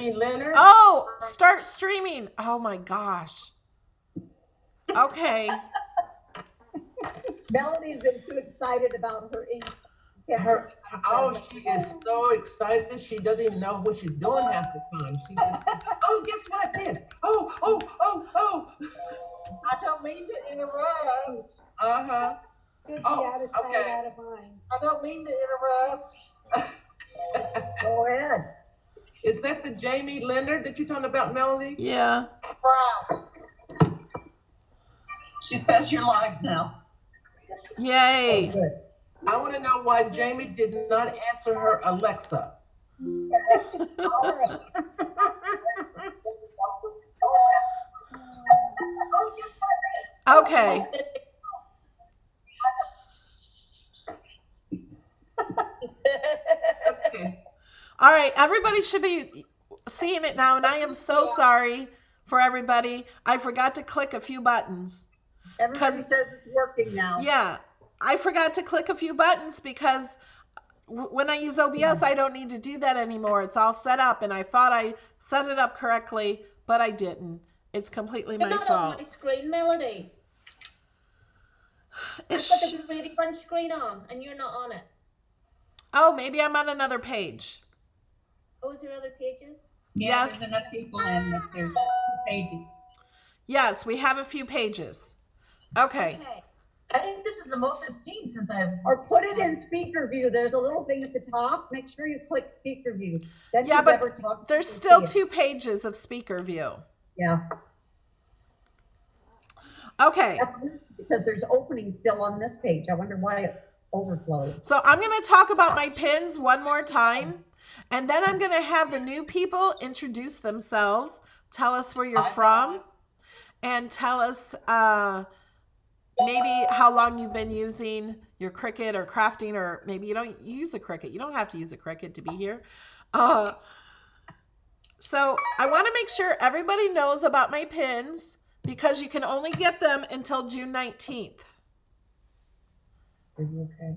Leonard. Oh, start streaming. Oh my gosh. Okay. Melody's been too excited about her ink. She is so excited. She doesn't even know what she's doing half the time. She just, oh, guess what? This. Oh. I don't mean to interrupt. Uh-huh. Could be out of sight, out of mind. I don't mean to interrupt. Go ahead. Is that the Jamie Leonard that you're talking about, Melody? Yeah. Wow. She says you're live now. Yay. Good. I want to know why Jamie did not answer her Alexa. Okay. Okay. All right. Everybody should be seeing it now, and I am so sorry for everybody. I forgot to click a few buttons. Everybody says it's working now. Yeah. I forgot to click a few buttons because when I use OBS, I don't need to do that anymore. It's all set up, and I thought I set it up correctly, but I didn't. It's completely my fault. You're not on my screen, Melody. I've got the really front screen on, and you're not on it. Oh, maybe I'm on another page. Oh, is there other pages? Yeah, Yes. there's enough people in that there's 2 pages. Yes, we have a few pages. Okay. Okay. I think this is the most I've seen since I've. Or put it in speaker view. There's a little thing at the top. Make sure you click speaker view. Then Yeah, but there's still 2 pages of speaker view. Yeah. Okay. Because there's openings still on this page. I wonder why it overflowed. So I'm going to talk about my pins one more time, and then I'm going to have the new people introduce themselves, tell us where you're from, and tell us maybe how long you've been using your Cricut or crafting, or maybe you don't use a Cricut. You don't have to use a Cricut to be here. So I want to make sure everybody knows about my pins because you can only get them until June 19th. Are you okay?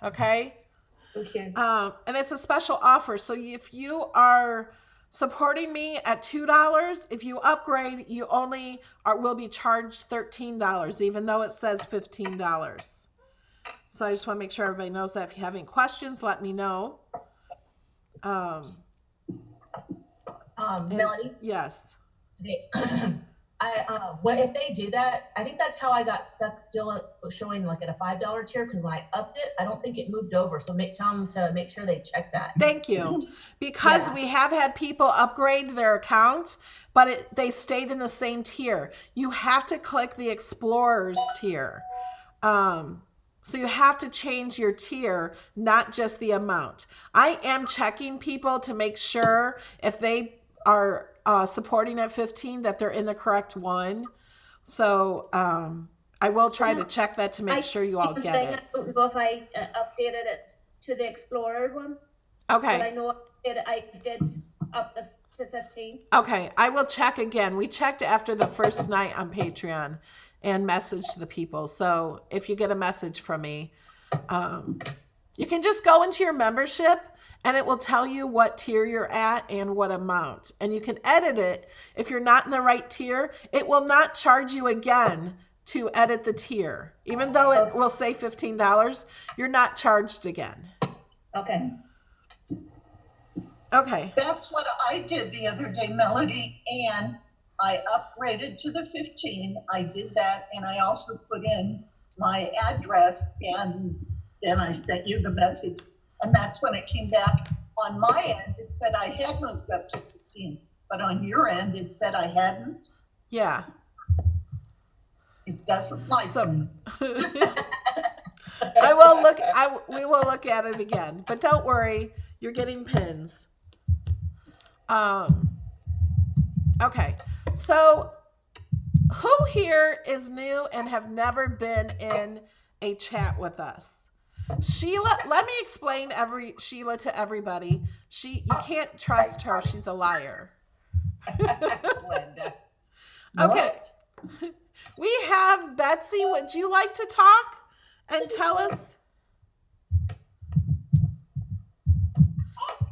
Okay? Okay. And it's a special offer. So if you are supporting me at $2, if you upgrade, you only will be charged $13, even though it says $15. So I just want to make sure everybody knows that. If you have any questions, let me know. Melody. Yes. Well, if they do that, I think that's how I got stuck still showing like at a $5 tier, because when I upped it, I don't think it moved over. So tell them to make sure they check that. Thank you. Because we have had people upgrade their account, but they stayed in the same tier. You have to click the Explorers tier. So you have to change your tier, not just the amount. I am checking people to make sure if they are supporting at 15 that they're in the correct one. So I will try to check that to make sure you all get it. I don't know if I updated it to the Explorer one. Okay. But I know I did up to 15. Okay, I will check again. We checked after the first night on Patreon and messaged the people. So if you get a message from me, you can just go into your membership and it will tell you what tier you're at and what amount. And you can edit it. If you're not in the right tier, it will not charge you again to edit the tier. Even though it will say $15, you're not charged again. Okay. Okay. That's what I did the other day, Melody, and I upgraded to the 15. I did that, and I also put in my address, and then I sent you the message. And that's when it came back. On my end, it said I had moved up to 15, but on your end, it said I hadn't. Yeah. It doesn't like me. We will look at it again, but don't worry, you're getting pins. Okay, so who here is new and have never been in a chat with us? Sheila, let me explain Sheila to everybody. You can't trust her. She's a liar. Okay. We have Betsy. Would you like to talk and tell us?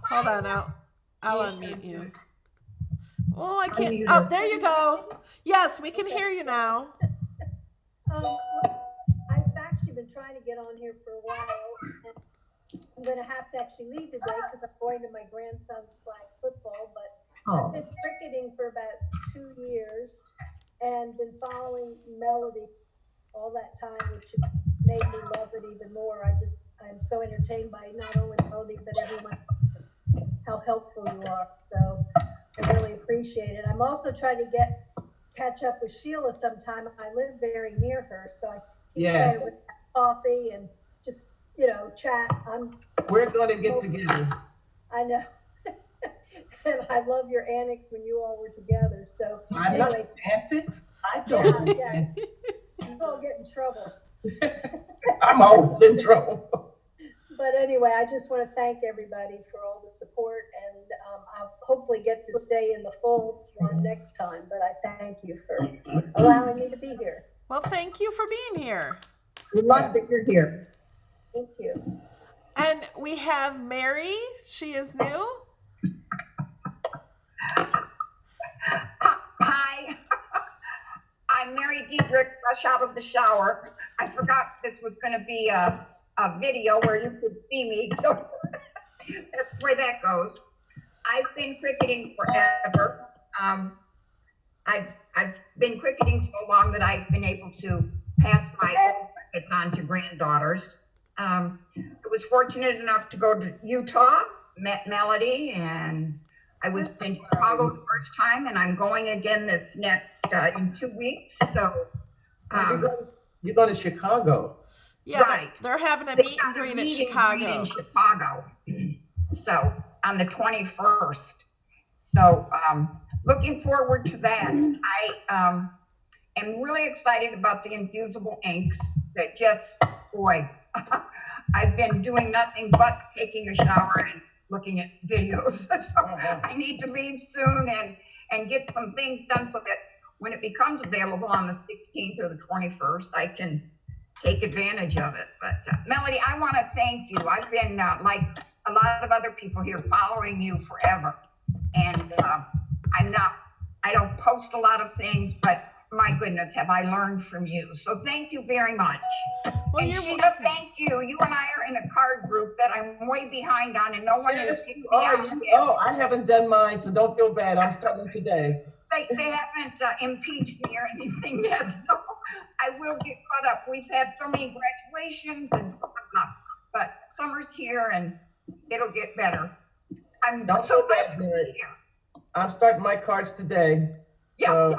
Hold on out. I'll Yes, unmute you. sure. Oh, I can't. Unmute Oh, her. there you go. Yes, we can hear you now. Well, I've actually been trying to get on here for a while, and I'm gonna have to actually leave today because I'm going to my grandson's flag football, but Oh, I've been cricketing for about 2 years and been following Melody all that time, which made me love it even more. I'm so entertained by not only Melody, but everyone, how helpful you are. So I really appreciate it. I'm also trying to catch up with Sheila sometime. I live very near her, so I keep yes. saying with coffee and just, chat. We're going to get together. I know. And I love your antics when you all were together. So I love anyway, antics. I don't. yeah, you all get in trouble. I'm always in trouble. But anyway, I just want to thank everybody for all the support, and I'll hopefully get to stay in the full one next time. But I thank you for allowing me to be here. Well, thank you for being here. We love that you're here. Thank you. And we have Mary. She is new. Hi, I'm Mary Diedrich, fresh out of the shower. I forgot this was going to be a video where you could see me, so that's the way that goes. I've been cricketing forever. I've been cricketing so long that I've been able to pass my old crickets on to granddaughters. I was fortunate enough to go to Utah, met Melody, and I was in Chicago the first time, and I'm going again this next in 2 weeks. So You're going to Chicago. Yeah, right. they're having a They meet and got a greet at meet and Chicago. greet in Chicago. So on the 21st. So looking forward to that. I am really excited about the infusible inks that just, boy, I've been doing nothing but taking a shower and looking at videos. So I need to leave soon and get some things done so that when it becomes available on the 16th or the 21st, I can take advantage of it. But Melody, I want to thank you. I've been like a lot of other people here following you forever. And I don't post a lot of things, but my goodness, have I learned from you. So thank you very much. Well, And you're Sheila, welcome. thank you. You and I are in a card group that I'm way behind on, and no one Yes, has you kicked me are. out yet. Oh, I haven't done mine, so don't feel bad. I'm starting today. They haven't impeached me or anything yet, so I will get caught up. We've had so many graduations and whatnot, but summer's here and it'll get better. I'm Don't so feel glad bad, to be Mary. here. I'm starting my cards today. Yeah, So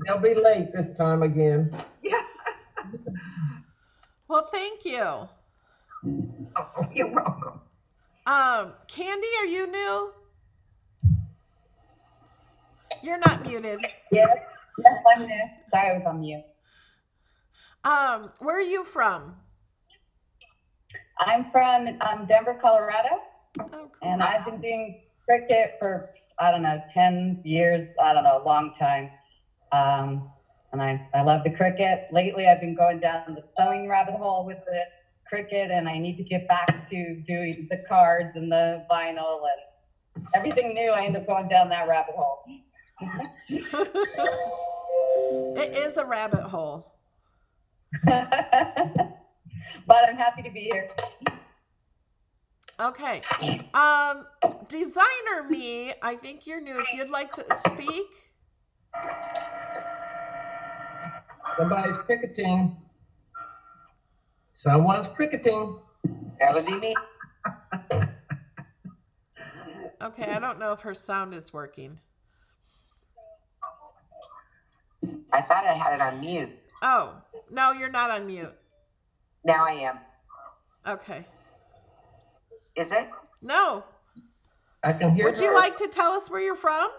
they'll be late this time again. yeah. Well, thank you. Oh, you're welcome. Candy, are you new? You're not muted. Yes, I'm new. Sorry, I was on mute. Where are you from? I'm from Denver, Colorado, Oh, cool. and I've been doing cricket for, 10 years, a long time. And I love the cricket. Lately, I've been going down the sewing rabbit hole with the cricket, and I need to get back to doing the cards and the vinyl and everything new. I end up going down that rabbit hole. It is a rabbit hole. But I'm happy to be here. Okay. Designer me, I think you're new. If you'd like to speak. Somebody's cricketing. Someone's cricketing. That'll be me. Okay, I don't know if her sound is working. I thought I had it on mute. Oh, no, you're not on mute. Now I am. Okay. Is it? No. I can hear Would her. you like to tell us where you're from?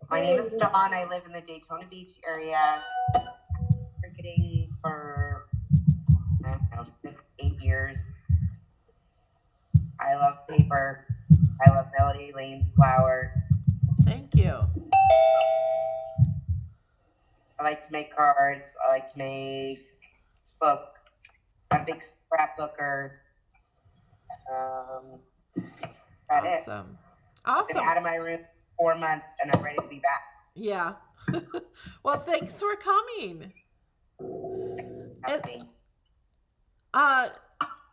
My name is Dawn. I live in the Daytona Beach area. Cricketing for, 8 years. I love paper. I love Melody Lane flowers. Thank you. I like to make cards. I like to make books. I'm a big scrapbooker. Got it. Awesome. Been Awesome. out of my room 4 months, and I'm ready to be back. Yeah. Well, thanks for coming. Happy.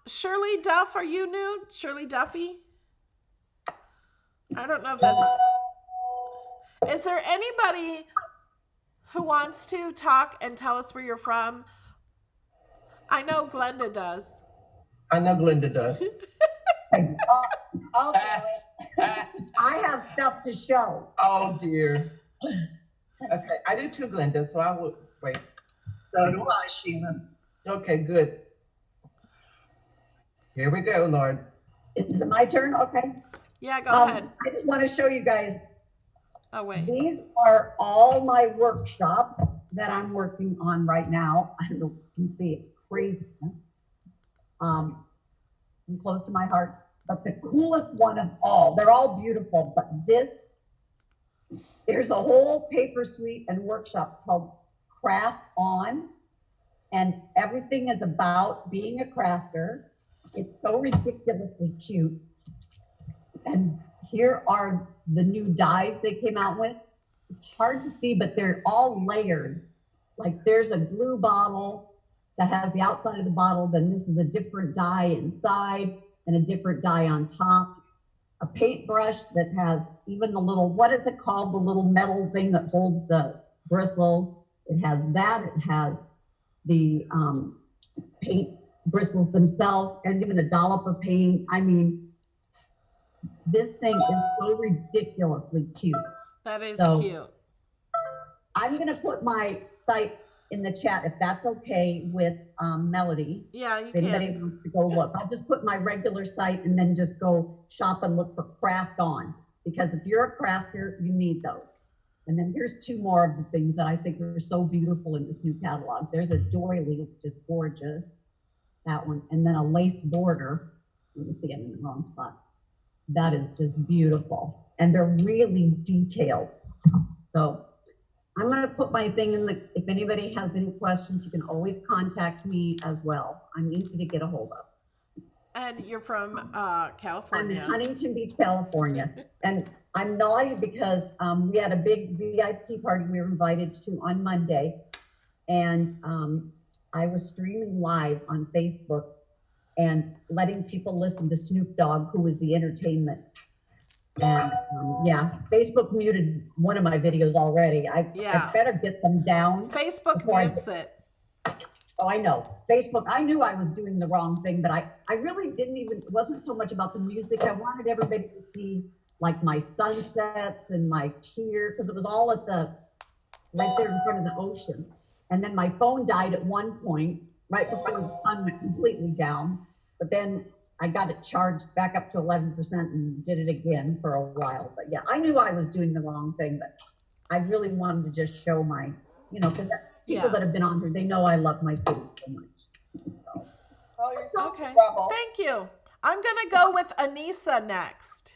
Shirley Duff, are you new? Shirley Duffy? I don't know if that's. Is there anybody who wants to talk and tell us where you're from? I know Glenda does. I know Glenda does. I'll do it. I have stuff to show. Oh dear. Okay, I do too, Glenda, so I will wait. So do I, Sheila. Okay, good. Here we go, Lord. Is it my turn? Okay. Yeah, go ahead. I just want to show you guys. Oh, wait. These are all my workshops that I'm working on right now. I don't know if you can see, it's crazy. I'm close to my heart, but the coolest one of all, they're all beautiful, but there's a whole paper suite and workshops called Craft On, and everything is about being a crafter. It's so ridiculously cute. And here are the new dies they came out with. It's hard to see, but they're all layered. Like there's a glue bottle that has the outside of the bottle, then this is a different die inside and a different die on top. A paintbrush that has even the little, what is it called? The little metal thing that holds the bristles. It has that, it has the paint bristles themselves and even a dollop of paint. I mean, this thing is so ridiculously cute. That is So, cute. I'm gonna put my site in the chat if that's okay with Melody. Yeah, you If anybody can. wants to go look, I'll just put my regular site and then just go shop and look for Craft On. Because if you're a crafter, you need those. And then here's two more of the things that I think are so beautiful in this new catalog. There's a doily, it's just gorgeous. That one, and then a lace border. Let me see, I'm in the wrong spot. That is just beautiful. And they're really detailed. So I'm gonna put my thing in the, if anybody has any questions, you can always contact me as well. I'm easy to get a hold of. And you're from I'm in California. Huntington Beach, California. And I'm naughty because we had a big VIP party we were invited to on Monday. And I was streaming live on Facebook and letting people listen to Snoop Dogg, who was the entertainment. And yeah, Facebook muted one of my videos already. I better get them down. Facebook before mutes it. Oh, I know. Facebook, I knew I was doing the wrong thing, but I really didn't even, it wasn't so much about the music. I wanted everybody to see like my sunsets and my pier, because it was all at right there in front of the ocean. And then my phone died at one point, right before the sun went completely down. But then I got it charged back up to 11% and did it again for a while. But yeah, I knew I was doing the wrong thing, but I really wanted to just show my, because people that have been on here, they know I love my city so much. Oh, you're so Okay. trouble. Thank you. I'm gonna go with Anissa next.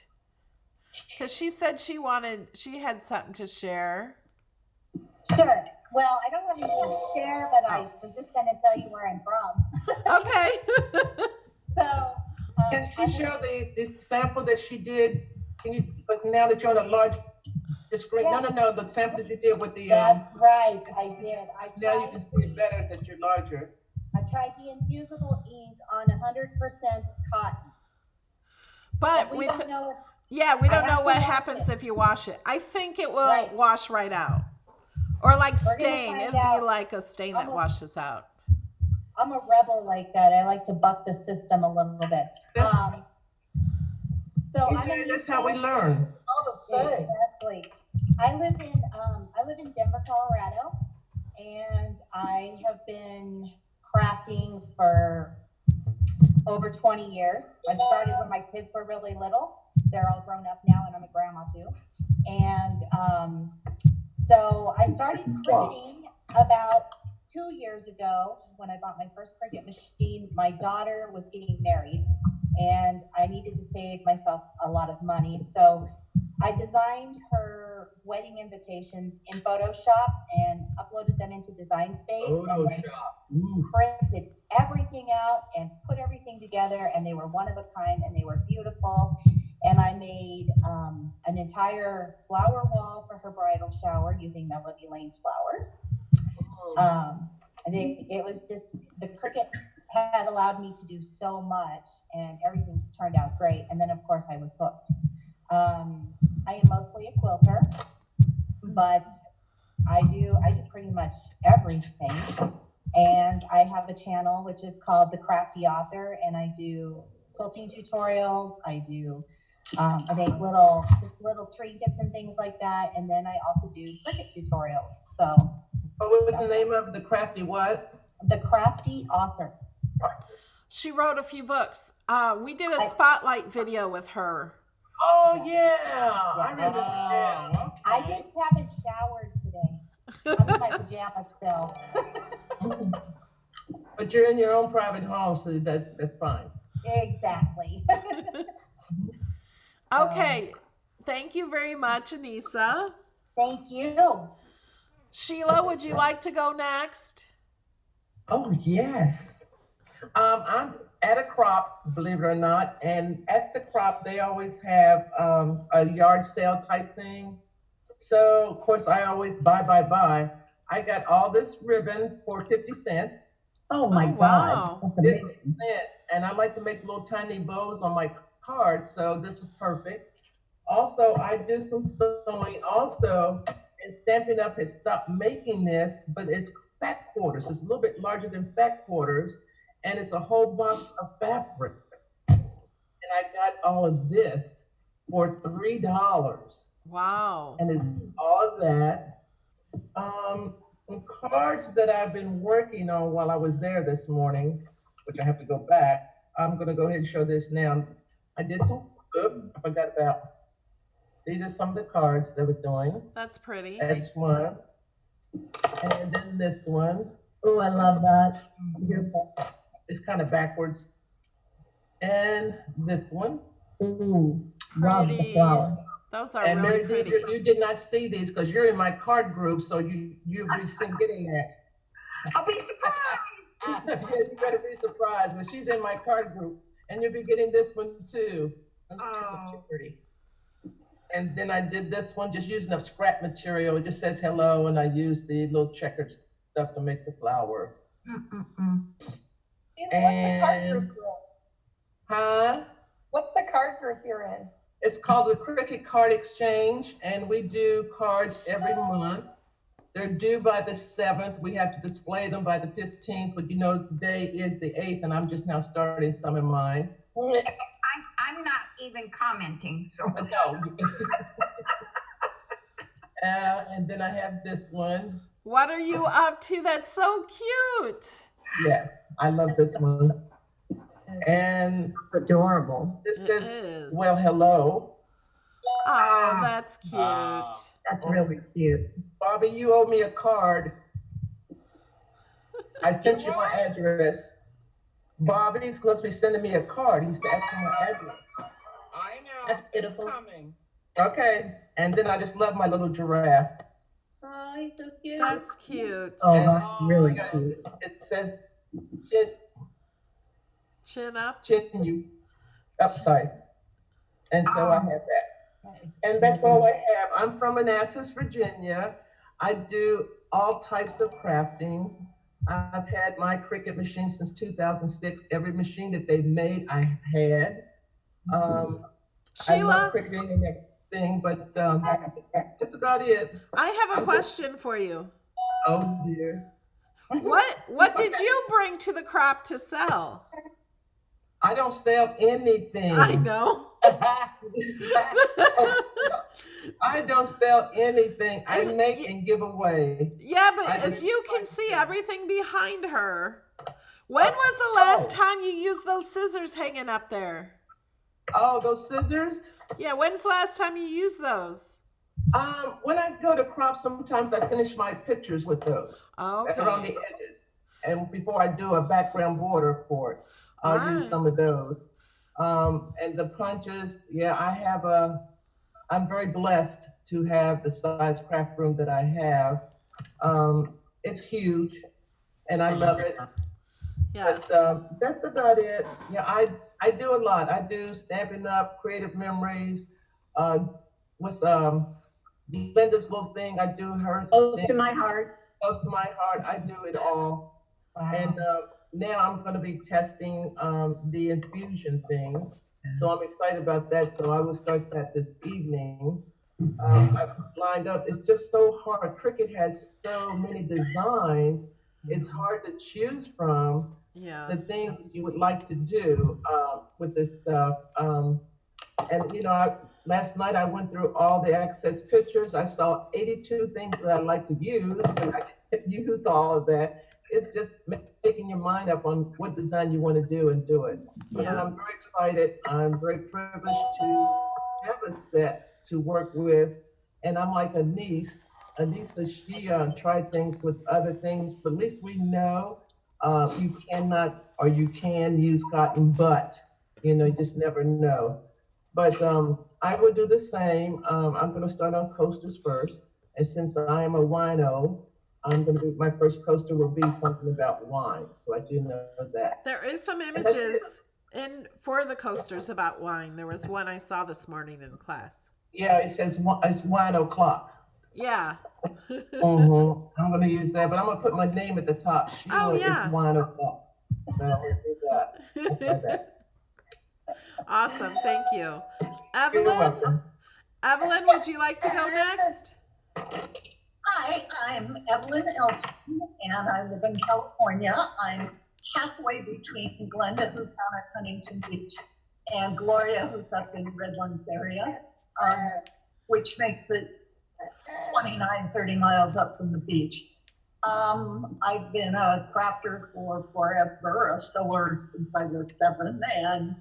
Because she said she had something to share. Sure. Well, I don't have anything to share, but I was just going to tell you where I'm from. Okay. So, Can she show the sample that she did? Can you, like now that you're on a large screen? Yeah. No, the sample that you did with the. That's right, I did. Now you can see it better that you're larger. I tried the infusible ink on 100% cotton. But we don't know. we don't know what happens if you wash it. I think it will wash right out. Or like stain. It'll be like a stain that washes out. I'm a rebel like that. I like to buck the system a little bit. That's how we learn. Exactly. I live in Denver, Colorado, and I have been crafting for over 20 years. I started when my kids were really little. They're all grown up now, and I'm a grandma too. And so I started cricketing about 2 years ago when I bought my first cricket machine. My daughter was getting married and I needed to save myself a lot of money. So I designed her wedding invitations in Photoshop and uploaded them into Design Space and then printed everything out and put everything together, and they were one of a kind and they were beautiful. And I made an entire flower wall for her bridal shower using Melody Lane's flowers. It was just, the Cricut had allowed me to do so much, and everything just turned out great. And then of course I was hooked. I am mostly a quilter, but I do pretty much everything. And I have a channel which is called The Crafty Author, and I do quilting tutorials. I make little trinkets and things like that. And then I also do Cricut tutorials. So what was the name of The Crafty what? The Crafty Author. She wrote a few books. We did a spotlight video with her. Oh yeah, I remember that. I just haven't showered today. I'm in my pajamas still. But you're in your own private home, so that's fine. Exactly. Okay. Thank you very much, Anissa. Thank you. Sheila, would you like to go next? Oh yes. I'm at a crop, believe it or not, and at the crop they always have a yard sale type thing. So of course I always buy. I got all this ribbon for 50 cents. Oh my wow. God. 50 cents. And I like to make little tiny bows on my cards, so this was perfect. Also, I do some sewing also, and Stampin' Up! Has stopped making this, but it's fat quarters. It's a little bit larger than fat quarters, and it's a whole box of fabric. And I got all of this for $3. Wow. And it's all of that. Some cards that I've been working on while I was there this morning, which I have to go back. I'm gonna go ahead and show this now. I did some, I forgot about, these are some of the cards that I was doing. That's pretty. That's one. And then this one. Oh, I love that. Beautiful. It's kind of backwards. And this one. Ooh, love the Pretty. flower. Those are And really Mary pretty. Deidre, you did not see these because you're in my card group, so you'll be getting that. I'll be surprised. You better be surprised because she's in my card group, and you'll be getting this one too. Oh. Pretty. And then I did this one just using up scrap material. It just says hello, and I used the little checkered stuff to make the flower. And What's the card group you're in? It's called the Cricket Card Exchange, and we do cards every month. They're due by the 7th. We have to display them by the 15th, but you know today is the 8th, and I'm just now starting some in mine. I'm not even commenting, so. No. And then I have this one. What are you up to? That's so cute. Yes, I love this one. And it's adorable. This says, well, hello. Oh, that's cute. That's really cute. Bobby, you owe me a card. I sent you my address. Bobby's supposed to be sending me a card. He's asking my address. I know. That's beautiful. Coming. Okay. And then I just love my little giraffe. Oh, he's so cute. That's cute. Oh, that's really Yes, cute. it says, Chin up. chin you upside. And so I have that. And that's all I have. I'm from Manassas, Virginia. I do all types of crafting. I've had my Cricut machine since 2006. Every machine that they've made, I had. I love Sheila, cricketing and everything, but that's about it. I have a question for you. Oh dear. What did you bring to the crop to sell? I don't sell anything. I know. I don't sell anything. I make and give away. Yeah, but as you can see, everything behind her. When was the last time you used those scissors hanging up there? Oh, those scissors? Yeah, when's the last time you used those? When I go to crop, sometimes I finish my pictures with those. Okay. Around the edges. And before I do a background border for it, I'll use some of those. And the punches, yeah, I I'm very blessed to have the size craft room that I have. It's huge, and I love it. Yes. But that's about it. Yeah, I do a lot. I do Stampin' Up, Creative Memories. Uh, what's Linda's little thing? I do her Close thing. to my heart. Close to my heart. I do it all. And now I'm going to be testing the infusion thing. So I'm excited about that. So I will start that this evening. I've lined up. It's just so hard. Cricut has so many designs. It's hard to choose from Yeah. the things that you would like to do with this stuff. And last night I went through all the access pictures. I saw 82 things that I'd like to use, but I didn't use all of that. It's just making your mind up on what design you want to do and do it. But Yeah. I'm very excited. I'm very privileged to have a set to work with. And I'm like a niece. Anissa, she tried things with other things, but at least we know you cannot or you can use cotton, but you just never know. But I would do the same. I'm going to start on coasters first. And since I am a wino, I'm going to be, my first coaster will be something about wine. So I do know that. There is some And that's it. images in for the coasters about wine. There was one I saw this morning in class. Yeah, it says it's wine o'clock. Yeah. I'm going to use that, but I'm going to put my name at the top. Sheila Oh, yeah. is wine o'clock. So I'm going to do that. I'll try that. Awesome. Thank you. You're Evelyn? welcome. Evelyn, would you like to go next? Hi, I'm Evelyn Elson, and I live in California. I'm halfway between Glenda, who's down at Huntington Beach, and Gloria, who's up in Redlands area, which makes it 29, 30 miles up from the beach. I've been a crafter for forever, a sewer since I was 7, and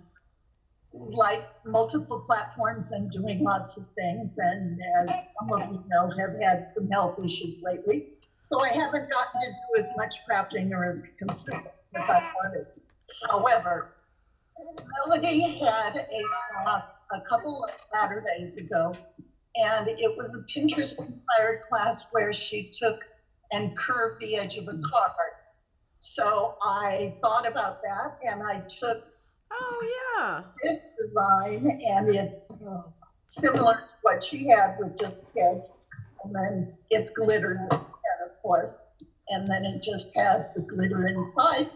like multiple platforms and doing lots of things. And as some of you know, have had some health issues lately. So I haven't gotten to do as much crafting or as consistent as I wanted. However, Melody had a class a couple of Saturdays ago, and it was a Pinterest inspired class where she took and curved the edge of a card. So I thought about that, and I took this design, and it's similar to what she had with just heads, and then it's glitter, and of course, and then it just has the glitter inside.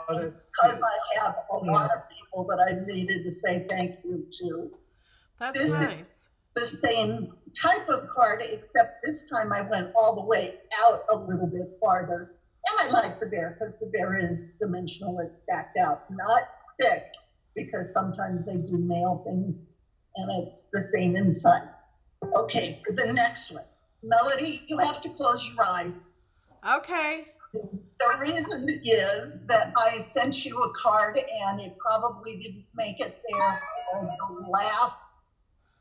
And because I have a lot of people that I needed to say thank you to. That's this nice. Is the same type of card, except this time I went all the way out a little bit farther. And I like the bear because the bear is dimensional, it's stacked out, not thick, because sometimes they do mail things and it's the same inside. Okay, for the next one. Melody, you have to close your eyes. Okay. The reason is that I sent you a card and it probably didn't make it there for the last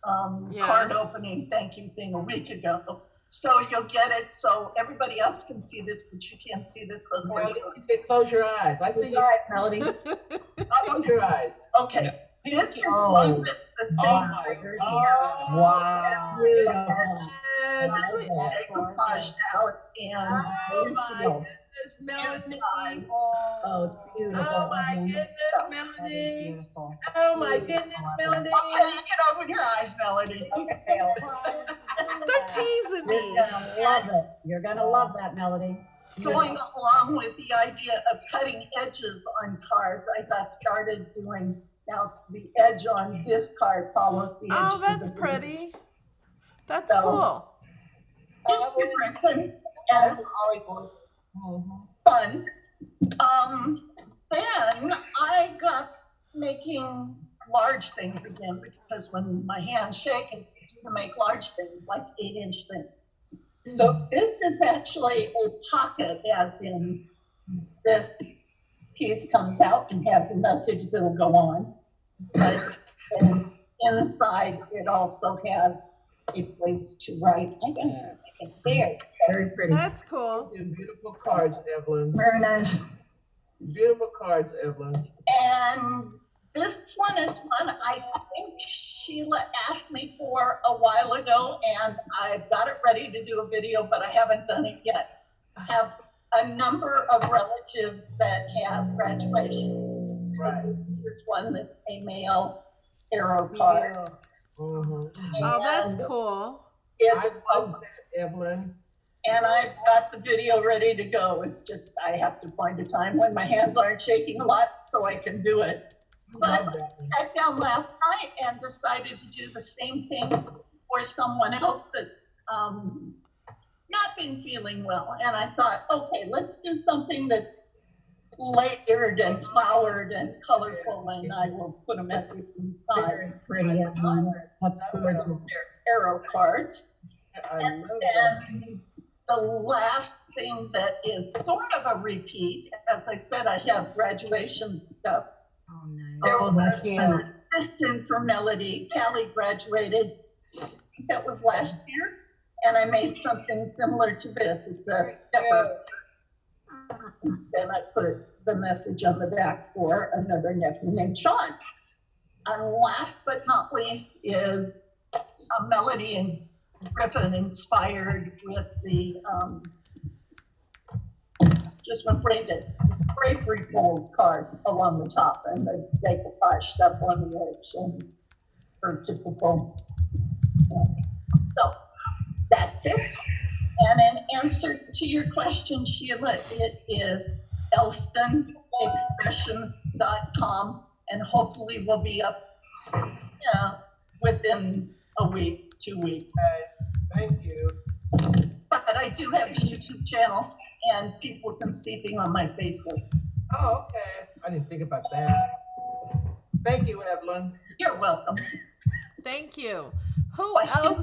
card opening thank you thing a week ago. So you'll get it so everybody else can see this, but you can't see this. Melody, you said close your eyes. I see your eyes, Melody. Close your eyes. Okay. This is one that's the same figure. Wow. Yes. Decoupaged out and Oh my goodness, Melody. Oh, it's beautiful. Oh my goodness, Melody. Oh my goodness, Melody. Okay, you can open your eyes, Melody. They're teasing me. You're gonna love it. You're gonna love that, Melody. Going along with the idea of cutting edges on cards, I got started doing, now the edge on this card follows the edge. Oh, of that's the pretty. That's So- cool. Just different and always fun. Then I got making large things again, because when my hands shake, it's easy to make large things, like 8-inch things. So this is actually a pocket, as in this piece comes out and has a message that'll go on. But then inside, it also has a place to write. I can take it there. Very pretty. That's cool. Beautiful cards, Evelyn. Very nice. Beautiful cards, Evelyn. And this one is one I think Sheila asked me for a while ago, and I've got it ready to do a video, but I haven't done it yet. I have a number of relatives that have graduations. Right. So this one that's a male arrow card. Mhm. Oh, that's And cool. It's I love that, Evelyn. and I've got the video ready to go. It's just, I have to find a time when my hands aren't shaking a lot so I can do it. But Love that. I sat down last night and decided to do the same thing for someone else that's not been feeling well. And I thought, okay, let's do something that's layered and flowered and colorful, and I will put a message inside. Pretty, that's gorgeous. They're arrow cards. I And love that. then the last thing that is sort of a repeat, as I said, I have graduation stuff. Oh, nice. There Oh, was that's an cute. assistant for Melody. Callie graduated, I think that was last year, and I made something similar to this. It's a stepper. Then I put the message on the back for another nephew named Sean. And last but not least is a Melody and Griffin inspired with the just when printed bravery fold card along the top and the decoupage stuff on the edge and her typical. So that's it. And in answer to your question, Sheila, it is elstonexpressions.com, and hopefully we'll be up within a week, 2 weeks. Okay. Thank you. But I do have a YouTube channel, and people can see things on my Facebook. Oh, okay. I didn't think about that. Thank you, Evelyn. You're welcome. Thank you. Who Question? else?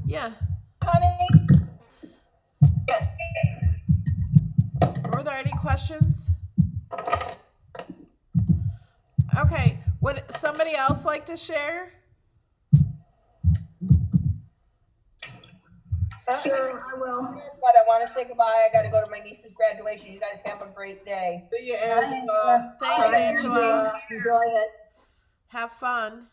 Yeah. Honey, Yes. Were there any questions? Okay. Would somebody else like to share? sure, I will. But I want to say goodbye. I got to go to my niece's graduation. You guys have a great day. See you, Angela. Thanks, Angela. Enjoy it. Have fun.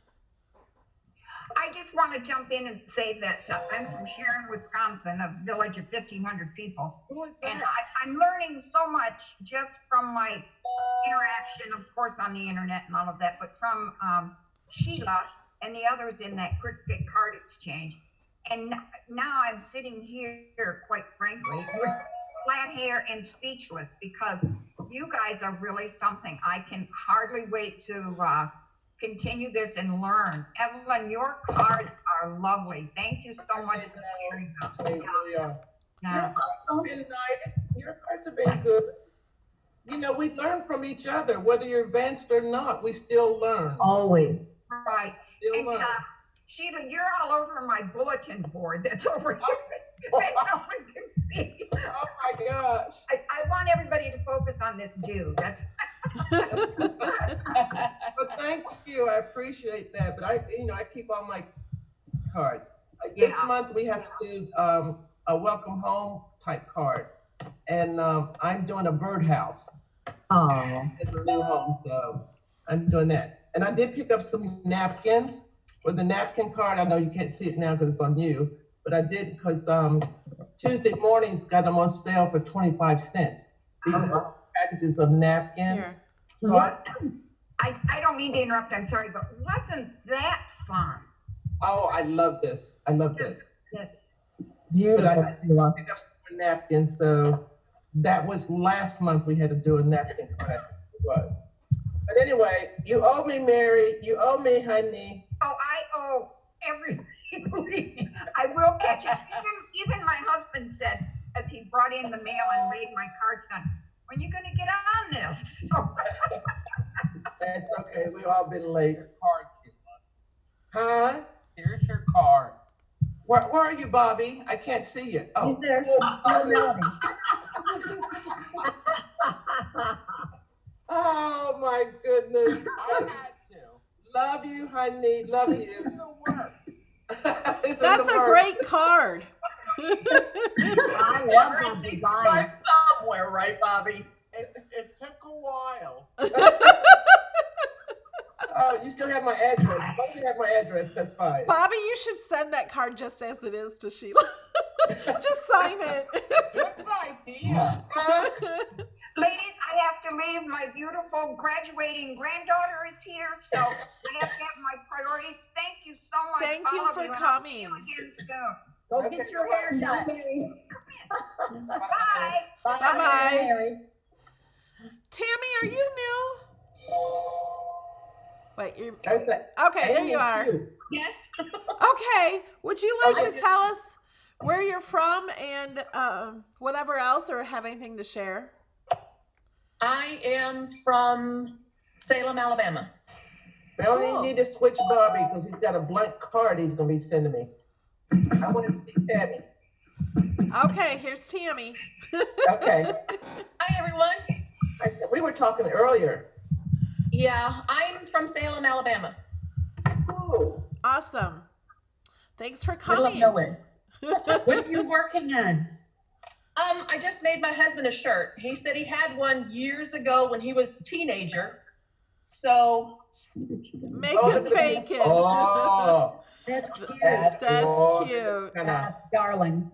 I just want to jump in and say that I'm from Sharon, Wisconsin, a village of 1,500 people. Who is And that? I'm learning so much just from my interaction, of course, on the internet and all of that, but from Sheila and the others in that cricket card exchange. And now I'm sitting here, quite frankly, with flat hair and speechless because you guys are really something. I can hardly wait to continue this and learn. Evelyn, your cards are lovely. Thank you so much for sharing them. They really are. Yeah. Been nice. Your cards have been good. You know, we learn from each other, whether you're advanced or not. We still learn. Always. Right. Still And learn. Sheila, you're all over my bulletin board that's over here. that no one can see. Oh my gosh. I want everybody to focus on this Jew. That's But thank you. I appreciate that. But I keep all my cards. This Yeah. month we have to do a welcome home type card. And I'm doing a birdhouse Oh, as a new home. So I'm doing that. And I did pick up some napkins. For the napkin card, I know you can't see it now because it's on you, but I did because Tuesday mornings got them on sale for 25 cents. These are packages of napkins. Here. So I don't mean to interrupt, I'm sorry, but wasn't that fun? I love this. I love this. Yes. beautiful. But I Sheila. picked up some napkins, so that was last month we had to do a napkin card. It was. But anyway, you owe me, Mary. You owe me, honey. Oh, I owe everything. Believe me. I will catch it. Even my husband said, as he brought in the mail and made my cards done, when are you gonna get on this? So, That's okay. We've all been late. Card, Huh? here's your card. Where are you, Bobby? I can't see you. Oh, He's there. Oh, no. oh my goodness. I had to. Love you, honey. Love you. It works. It's in That's the a works. great card. I love that Everything design. starts somewhere, right, Bobby? It took a while. Oh, you still have my address. As long as you have my address, that's fine. Bobby, you should send that card just as it is to Sheila. Just sign it. Good idea. Ladies, I have to leave. My beautiful graduating granddaughter is here, so I have to have my priorities. Thank you so much. Thank you all of for and I'll see coming. you again soon. Go Okay, get your hair done. Bye. Bye-bye. Mary. Tammy, are you new? Wait, you're That's it. okay. There Amy you are. too. Yes. Okay. Would you like to tell us where you're from and whatever else, or have anything to share? I am from Salem, Alabama. Melanie, Cool. you need to switch Bobby because he's got a blank card he's going to be sending me. I want to see Tammy. Okay, here's Tammy. Okay. Hi, everyone. We were talking earlier. Yeah, I'm from Salem, Alabama. Cool. Awesome. Thanks for Middle of coming. nowhere. What are you working on? I just made my husband a shirt. He said he had one years ago when he was a teenager. So Making bacon. Oh, That's cute. That's oh, cute. kinda- Darling.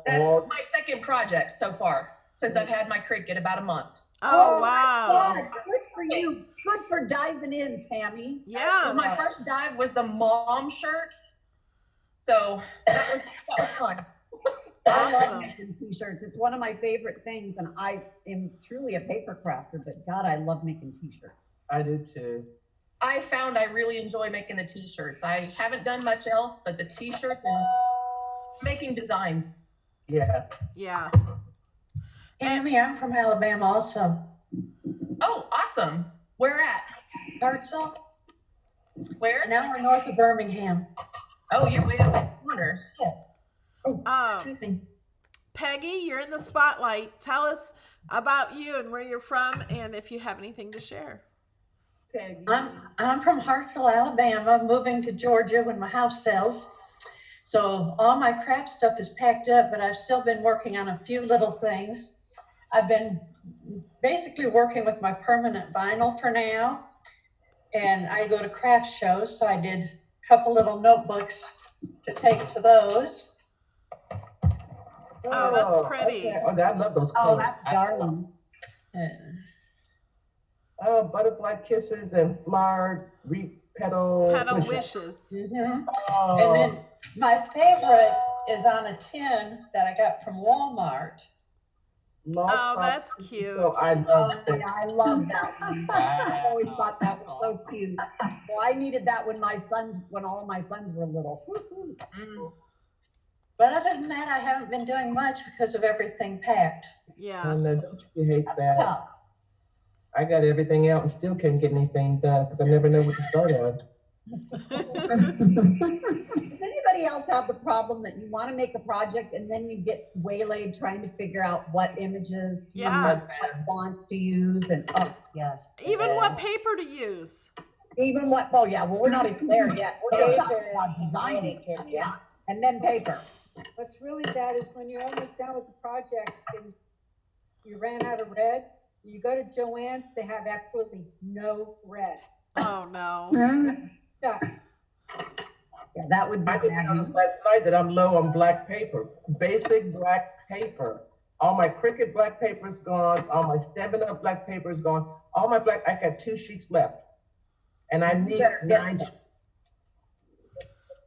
that's Oh. my second project so far since I've had my cricket about a month. Oh, my wow. God, good for you. Good for diving in, Tammy. Yeah. My first dive was the mom shirts. So that was fun. I love Awesome. making t-shirts. It's one of my favorite things, and I am truly a paper crafter, but God, I love making t-shirts. I do too. I found I really enjoy making the t-shirts. I haven't done much else but the t-shirts and making designs. Yeah. Yeah. Tammy, I'm from Alabama also. Oh, awesome. Where at? Hartselle, Where? an hour north of Birmingham. Oh, you're way up the corner. Excuse me. Peggy, you're in the spotlight. Tell us about you and where you're from, and if you have anything to share. Peggy. I'm from Hartselle, Alabama, moving to Georgia when my house sells. So all my craft stuff is packed up, but I've still been working on a few little things. I've been basically working with my permanent vinyl for now, and I go to craft shows, so I did a couple little notebooks to take to those. Oh, that's pretty. Okay. Oh, I love those Oh, colors. that's darling. Oh, butterfly kisses and flower petal. Petal wishes. wishes. Mhm. Oh, And then my favorite is on a tin that I got from Walmart. lost Oh, socks. that's cute. So I love Oh, that. yeah, I love that one. I Wow. always thought that was so cute. Well, I needed that when all my sons were little. Mm. But other than that, I haven't been doing much because of everything packed. Yeah. And don't you hate That's that? tough. I got everything out and still can't get anything done because I never know what to start on. Does anybody else have the problem that you want to make a project and then you get waylaid trying to figure out what images to Yeah. use, what fonts to use, and oh yes. Even what paper to use. Even what? Oh yeah. Well, we're not even there yet. We're just talking about designing. Yeah, and then paper. What's really bad is when you're almost done with the project and you ran out of red, you go to Joann's, they have absolutely no red. Oh, no. Yeah. Yeah, that would be I just bad. noticed last night that I'm low on black paper, basic black paper. All my Cricut black paper is gone. All my Stampin' Up black paper is gone. All my black, I got 2 sheets left. And I need better get 9. them.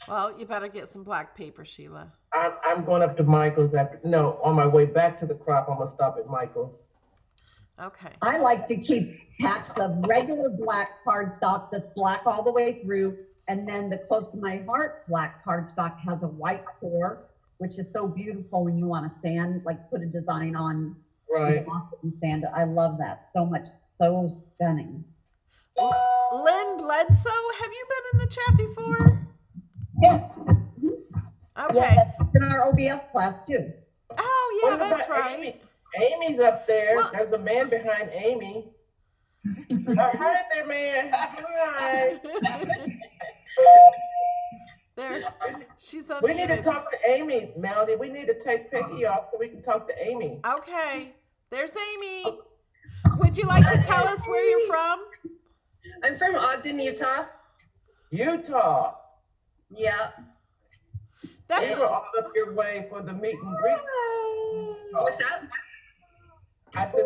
Well, you better get some black paper, Sheila. I'm going up to Michael's on my way back to the crop, I'm gonna stop at Michael's. Okay. I like to keep packs of regular black cardstock that's black all the way through, and then the close to my heart black cardstock has a white core, which is so beautiful when you want to sand, like put a design on, Right. emboss it and sand it. I love that so much, so stunning. Lynn Bledsoe, have you been in the chat before? Yes, Okay. yes, in our OBS class too. Oh, yeah, What that's about right. Amy's up there. Well- There's a man behind Amy. Hi there, man. Hi. There. She's We need to unmuted. talk to Amy, Melody. We need to take Peggy off so we can talk to Amy. Okay. There's Amy. Would you like to tell us where you're from? I'm from Ogden, Utah. Utah. Yeah. That's We were all up your way for the meet and greet. What's that? I said,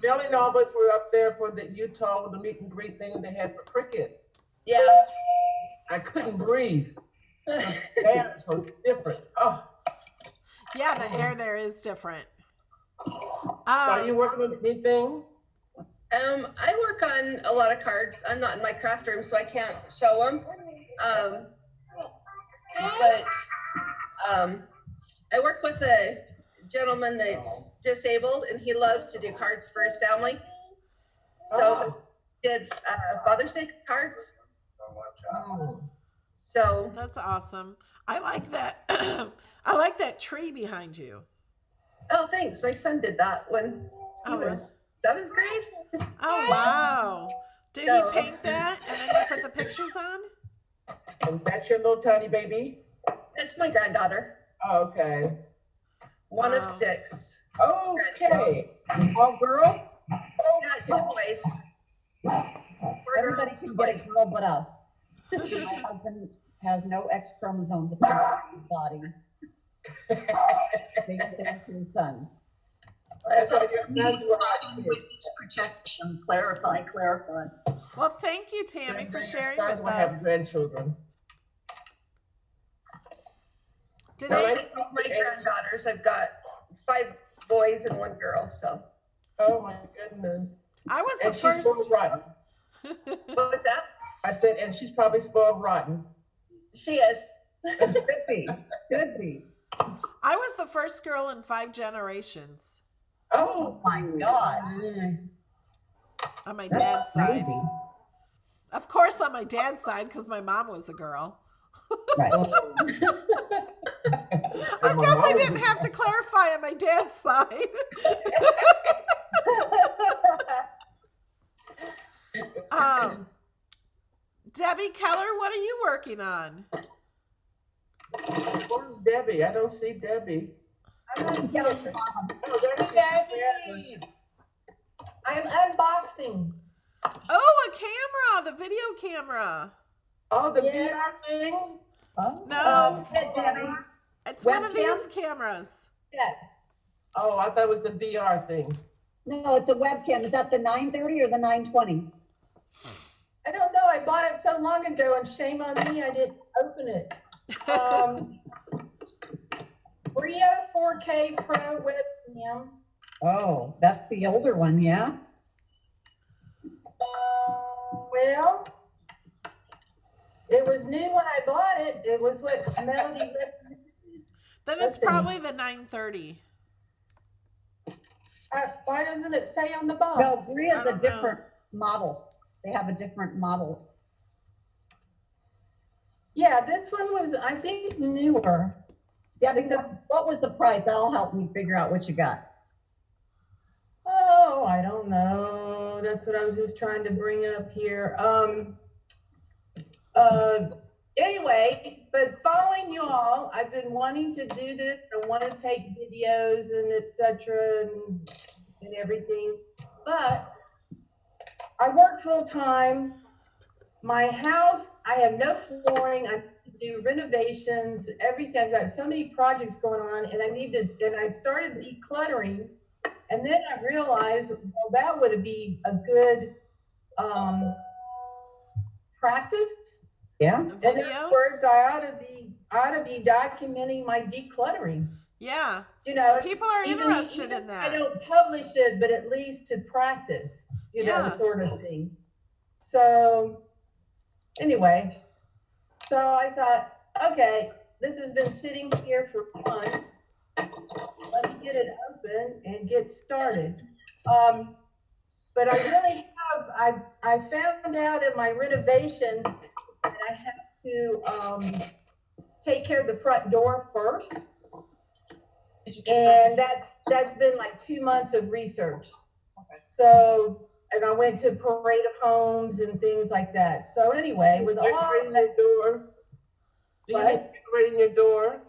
Billy and all of us were up there for the Utah, the meet and greet thing they had for cricket. Yeah. I couldn't breathe. The air is so different. Oh. yeah, the air there is different. Are you working on anything? I work on a lot of cards. I'm not in my craft room, so I can't show them. I work with a gentleman that's disabled, and he loves to do cards for his family. So did Father's Day cards. So that's awesome. I like that. I like that tree behind you. Oh, thanks. My son did that when he was 7th grade. Oh, wow. Did he paint that and then you put the pictures on? And that's your little tiny baby? That's my granddaughter. Oh, okay. One of 6. Okay. All girls? Got 2 boys. Everybody can get a girl but us. My husband has no X chromosomes apart in his body. They get to his sons. That's all you need witness protection. Clarify. Well, thank you, Tammy, for sharing Sons with will have us. grandchildren. Did my granddaughters, I've got 5 boys and 1 girl. So. Oh my goodness. I was and the she's first. spoiled rotten. What was that? I said, and she's probably spoiled rotten. She is. Could be. I was the first girl in 5 generations. Oh my God. On my That's dad's side. crazy. Of course, on my dad's side, because my mom was a girl. Right. I guess I didn't have to clarify on my dad's side. Debbie Keller, what are you working on? Where's Debbie? I don't see Debbie. I'm Debbie. I'm unboxing. Oh, a camera, the video camera. Oh, the VR thing? No, Debbie. it's one of these cameras. Yes. Oh, I thought it was the VR thing. No, it's a webcam. Is that the 930 or the 920? I don't know. I bought it so long ago, and shame on me, I didn't open it. Brio 4K Pro webcam. Oh, that's the older one, yeah? Well, it was new when I bought it. It was what Melody recommended. Then it's probably the 930. Why doesn't it say on the box? No, Bria's a different model. They have a different model. Yeah, this one was, I think, newer. Debbie, what was the price? That'll help me figure out what you got. Oh, I don't know. That's what I was just trying to bring up here. Anyway, but following you all, I've been wanting to do this. I want to take videos and etc. and everything, but I work full time. My house, I have no flooring. I need to do renovations, everything. I've got so many projects going on, and I started decluttering, and then I realized, well, that would be a good practice. Yeah. In other words, I ought to be documenting my decluttering. Yeah. You know, people are even interested in that. I don't publish it, but at least to practice, you know, sort of thing. So anyway, so I thought, okay, this has been sitting here for months. Let me get it open and get started. But I really have, I found out in my renovations that I have to take care of the front door first. And that's been like 2 months of research. Okay. So, and I went to Parade of Homes and things like that. So anyway, with all Decorating your door. Do you need decorating your door?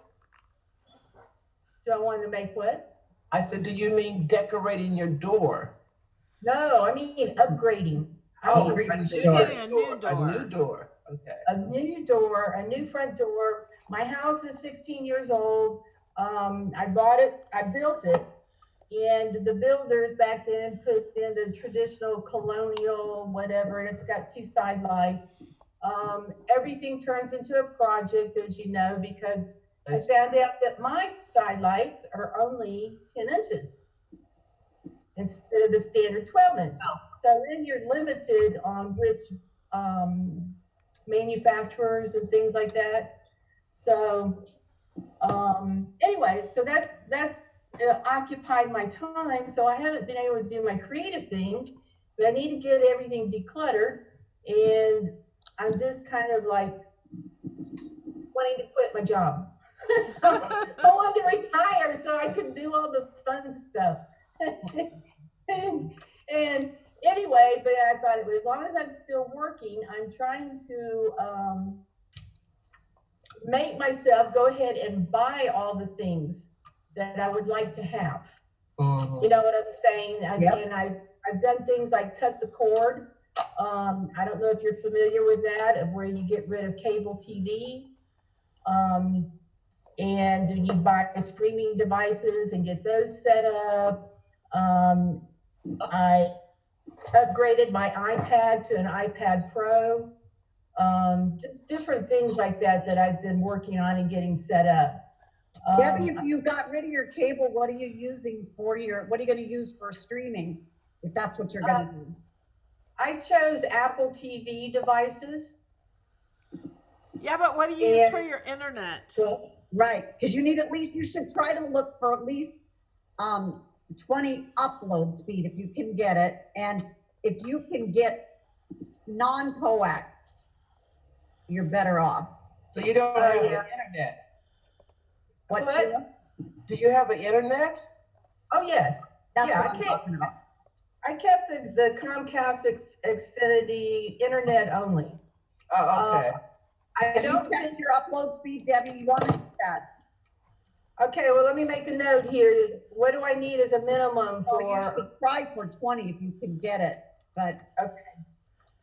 Do I want to make what? I said, do you mean decorating your door? No, I mean upgrading. Oh, mean, a She's new getting a new door, a new door. door, okay. a new door, a new front door. My house is 16 years old. I bought it, I built it, and the builders back then put in the traditional colonial whatever, and it's got 2 side lights. Everything turns into a project, as you know, because I found out that my side lights are only 10 inches instead of the standard 12 inches. So then you're limited on which manufacturers and things like that. So anyway, so that's occupied my time. So I haven't been able to do my creative things, but I need to get everything decluttered. And I'm just kind of like wanting to quit my job. I want to retire so I can do all the fun stuff. and anyway, but I thought it was, as long as I'm still working, I'm trying to make myself go ahead and buy all the things that I would like to have. You know what I'm saying? And I've done things like cut the cord. I don't know if you're familiar with that, of where you get rid of cable TV. And you buy streaming devices and get those set up. I upgraded my iPad to an iPad Pro. Just different things like that I've been working on and getting set up. Debbie, if you got rid of your cable, what are you using for what are you going to use for streaming? If that's what you're going to do. I chose Apple TV devices. Yeah, but what do you use for your internet? Right, because you should try to look for at least 20 upload speed if you can get it. And if you can get non-coax, you're better off. So you don't have an internet? What? Do you have an internet? Oh, yes. That's yeah, what I'm talking about. I kept the Comcast Xfinity internet only. Oh, okay. I don't check your upload speed, Debbie. You want to do that? Okay, well, let me make a note here. What do I need as a minimum for? Well, you should try for 20 if you can get it. But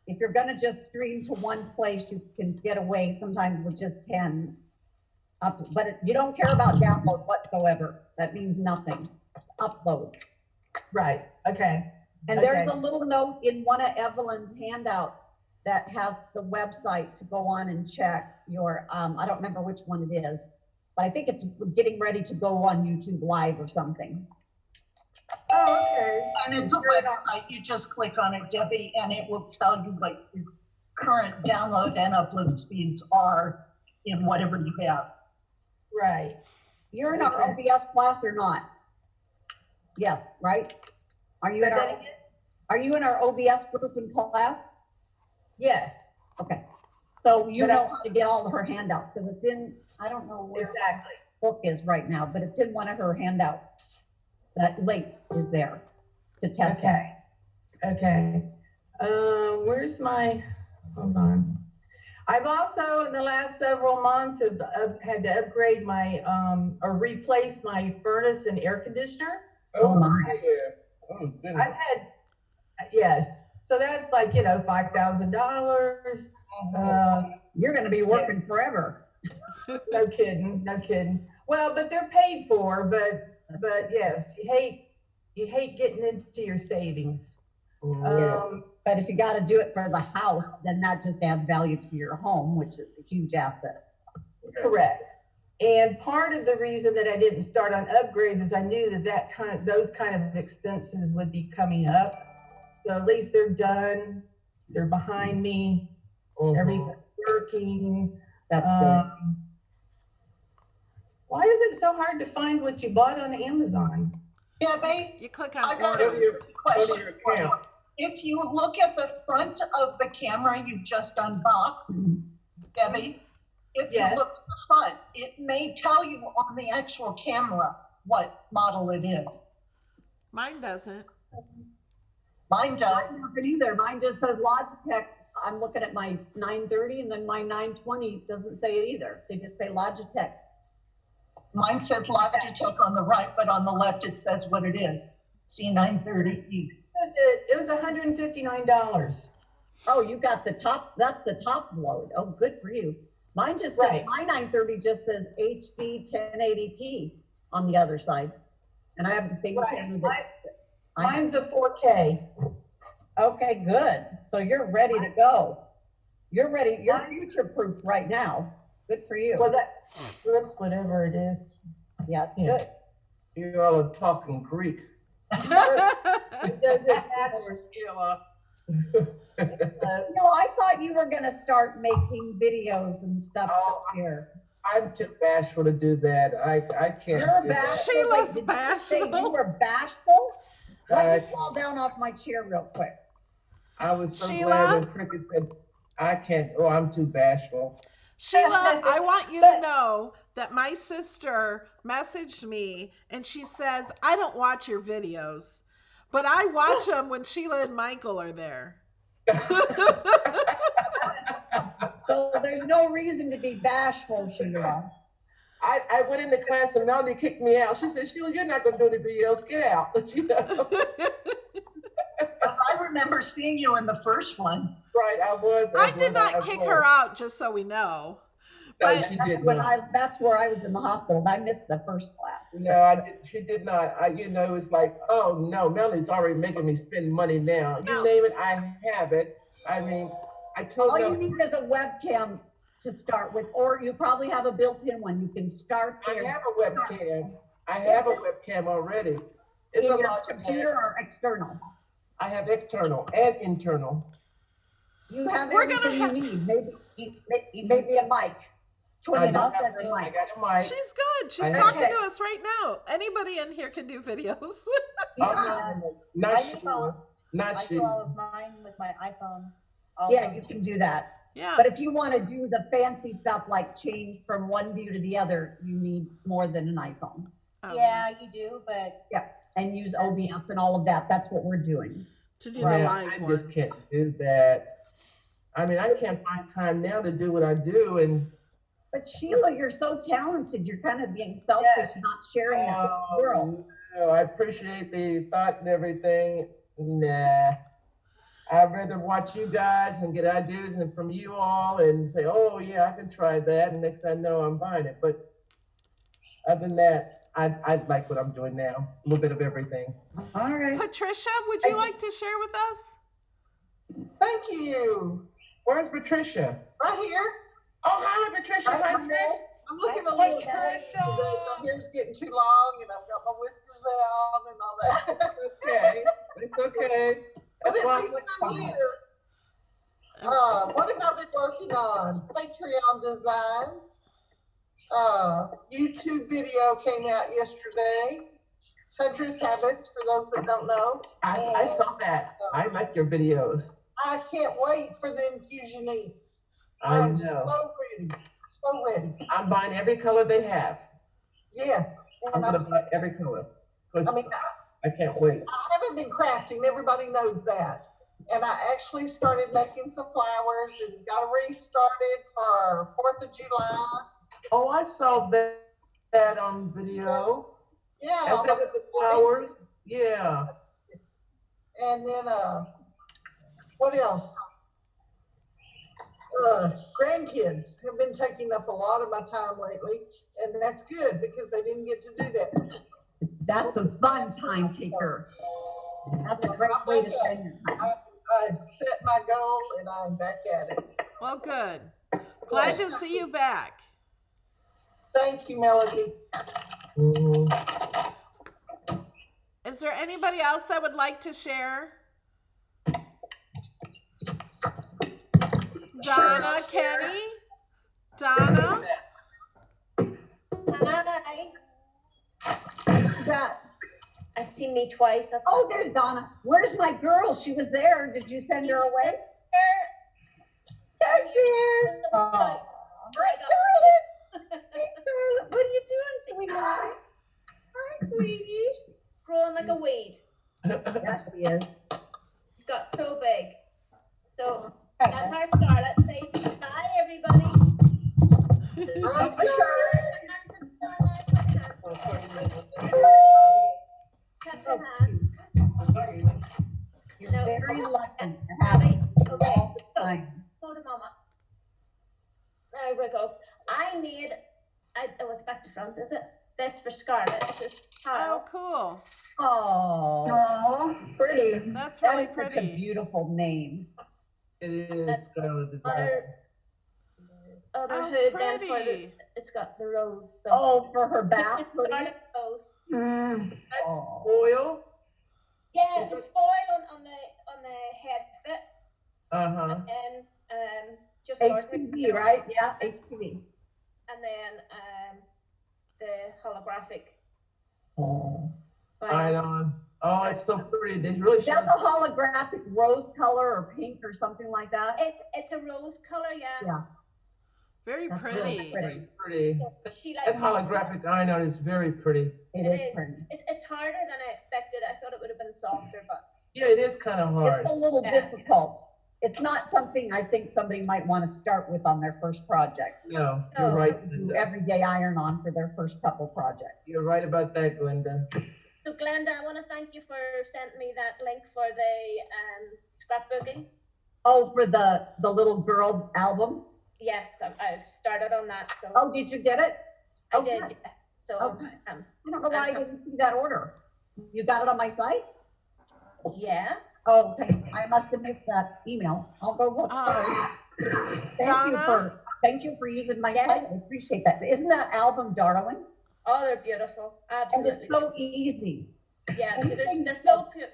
if you're going to just stream to one place, you can get away sometimes with just 10. But you don't care about download whatsoever. That means nothing. Upload. Right. Okay. And there's a little note in one of Evelyn's handouts that has the website to go on and check your, I don't remember which one it is, but I think it's getting ready to go on YouTube Live or something. Oh, okay. And it's a website. You just click on it, Debbie, and it will tell you what your current download and upload speeds are in whatever you have. Right. You're in our OBS class or not? Yes, right? Are you in our OBS group in class? Yes. Okay. So you know how to get all of her handouts because it's in, I don't know where exactly the book is right now, but it's in one of her handouts. So that link is there to test. Okay. Where's my, hold on. I've also, in the last several months, have had to upgrade my, or replace my furnace and air conditioner. Oh my. Oh, I've had, yes. So that's like, $5,000. You're going to be working forever. No kidding. No kidding. Well, but they're paid for, but yes, you hate getting into your savings. But if you got to do it for the house, then that just adds value to your home, which is a huge asset. Correct. And part of the reason that I didn't start on upgrades is I knew those kind of expenses would be coming up. So at least they're done. They're behind me. Everything's working. That's good. Why is it so hard to find what you bought on Amazon? Debbie, you click I on got a orders. question. If you look at the front of the camera you just unboxed, Debbie, if you look at the front, it may tell you on the actual camera what model it is. Mine doesn't. Mine does. Mine doesn't either. Mine just says Logitech. I'm looking at my 930 and then my 920 doesn't say it either. They just say Logitech. Mine says Logitech on the right, but on the left it says what it is. C930E. It was $159. Oh, you got the top, that's the top load. Oh, good for you. Mine just says, Right. my 930 just says HD 1080p on the other side. And I have the same Right. camera that. Mine's a 4K. Okay, good. So you're ready to go. You're ready, you're future-proof right now. Good for you. Well, that flips whatever it is. Yeah, it's Yeah. good. You all are talking Greek. It doesn't matter, Sheila. No, I thought you were gonna start making videos and stuff up here. I'm too bashful to do that. I can't. You're do that. bashful. Sheila's Wait, did you say you bashful. were bashful? Let I- me fall down off my chair real quick. I was so Sheila? glad when Cricket said, I can't, oh, I'm too bashful. Sheila, I want you to know that my sister messaged me and she says, I don't watch your videos, but I watch them when Sheila and Michael are there. So there's no reason to be bashful, Sheila. I went into class and Melanie kicked me out. She said, Sheila, you're not going to do anything else. Get out. You know? Because I remember seeing you in the first one. Right, I was. I did not kick her out, just so we know. No, But she did When not. that's where I was in the hospital. I missed the first class. No, she did not. You know, it's like, oh no, Melanie's already making me spend money now. You No. name it, I have it. I mean, I told All you Melanie, need is a webcam to start with, or you probably have a built-in one. You can start I there. have a webcam. I have a webcam already. It's In a your lot. computer or external? I have external and internal. You have We're gonna everything you need. Maybe You maybe a mic. I 20 do bucks have for a a- I mic. got a mic. she's good. She's I have- talking Okay. to us right now. Anybody in here can do videos. Not I do sure. all- Not I do all sure. of mine with my iPhone. All Yeah, of you them. can do that. Yeah. But if you want to do the fancy stuff like change from one view to the other, you need more than an iPhone. Yeah, you do, but And use OBS and all of that. That's what we're doing. To do Man, the live I ones. just can't do that. I mean, I can't find time now to do what I do, and But Sheila, you're so talented. You're kind of being selfish, Yes. not sharing it with the world. no, I appreciate the thought and everything. Nah, I'd rather watch you guys and get ideas and from you all and say, oh yeah, I can try that. And next thing I know, I'm buying it. But other than that, I like what I'm doing now. A little bit of everything. All right. Patricia, would you like to share with us? Thank you. Where's Patricia? Right here. Oh, hi, Patricia. Hi, Chris. I'm looking a Hi, little Patricia. strange today. My hair's getting too long and I've got my whiskers out and all that. Okay, it's okay. But That's at why least I'm I'm here. What have I been working on? Patreon designs. YouTube video came out yesterday. Hunter's Habits, for those that don't know. I saw that. I like your videos. I can't wait for the infusion eats. I I'm know. so ready, so ready. I'm buying every color they have. Yes. I'm And gonna buy every color. 'Cause I mean, I can't wait. I haven't been crafting, everybody knows that. And I actually started making some flowers and got restarted for 4th of July. Oh, I saw that on video. Yeah. Is that with the flowers? Yeah. And then, what else? Grandkids have been taking up a lot of my time lately, and that's good because they didn't get to do that. That's a fun time taker. That's a great way to spend your time. I set my goal and I'm back at it. Well, good. Glad to see you back. Thank you, Melody. Is there anybody else that would like to share? Donna, Kenny? Donna? Hi. That, I see me twice. That's oh, there's Donna. Where's my girl? She was there. Did you send her away? There she is. Oh. What are you doing, sweetheart? Hi, sweetie. Growing like a weed. Yes, she is. It's got so big. So that's our start. Let's say bye, everybody. Catch your hand. You're very lucky to have Okay. all the made, oh, it's back to front, is it? This for Scarlett. It's a Oh, tile. cool. Oh, pretty. That's That really is such a pretty. beautiful name. It is Scarlet Desire. Other Oh, hood then for the, pretty. it's got the rose. So. Oh, for her bath hoodie? Scarlet rose. Oh. Oil? Yeah, there's foil on the head bit, Uh-huh. and just HTV, right? Yeah, HTV. and then the holographic. Oh. Right on. Oh, it's so pretty. They really Is that the holographic rose color or pink or something like that? It's a rose color, yeah. Yeah. Very That's pretty. really pretty. pretty. She likes That's holographic iron. It's very pretty. It is pretty. It's harder than I expected. I thought it would have been softer, but Yeah, it is kind of hard. It's a little difficult. It's not something I think somebody might want to start with on their first project. No, you're right. Do everyday iron on for their first couple projects. You're right about that, Glenda. So Glenda, I want to thank you for sending me that link for the scrapbooking. Oh, for the little girl album? Yes, I've started on that. So. Oh, did you get it? I Okay. did, yes. So Okay. I don't know why I didn't see that order. You got it on my site? Yeah. Oh, okay. I must have missed that email. I'll go look. Sorry. Thank you for using my site. I appreciate that. Isn't that album darling? Oh, they're beautiful. And Absolutely. it's so easy. Yeah, they're foolproof.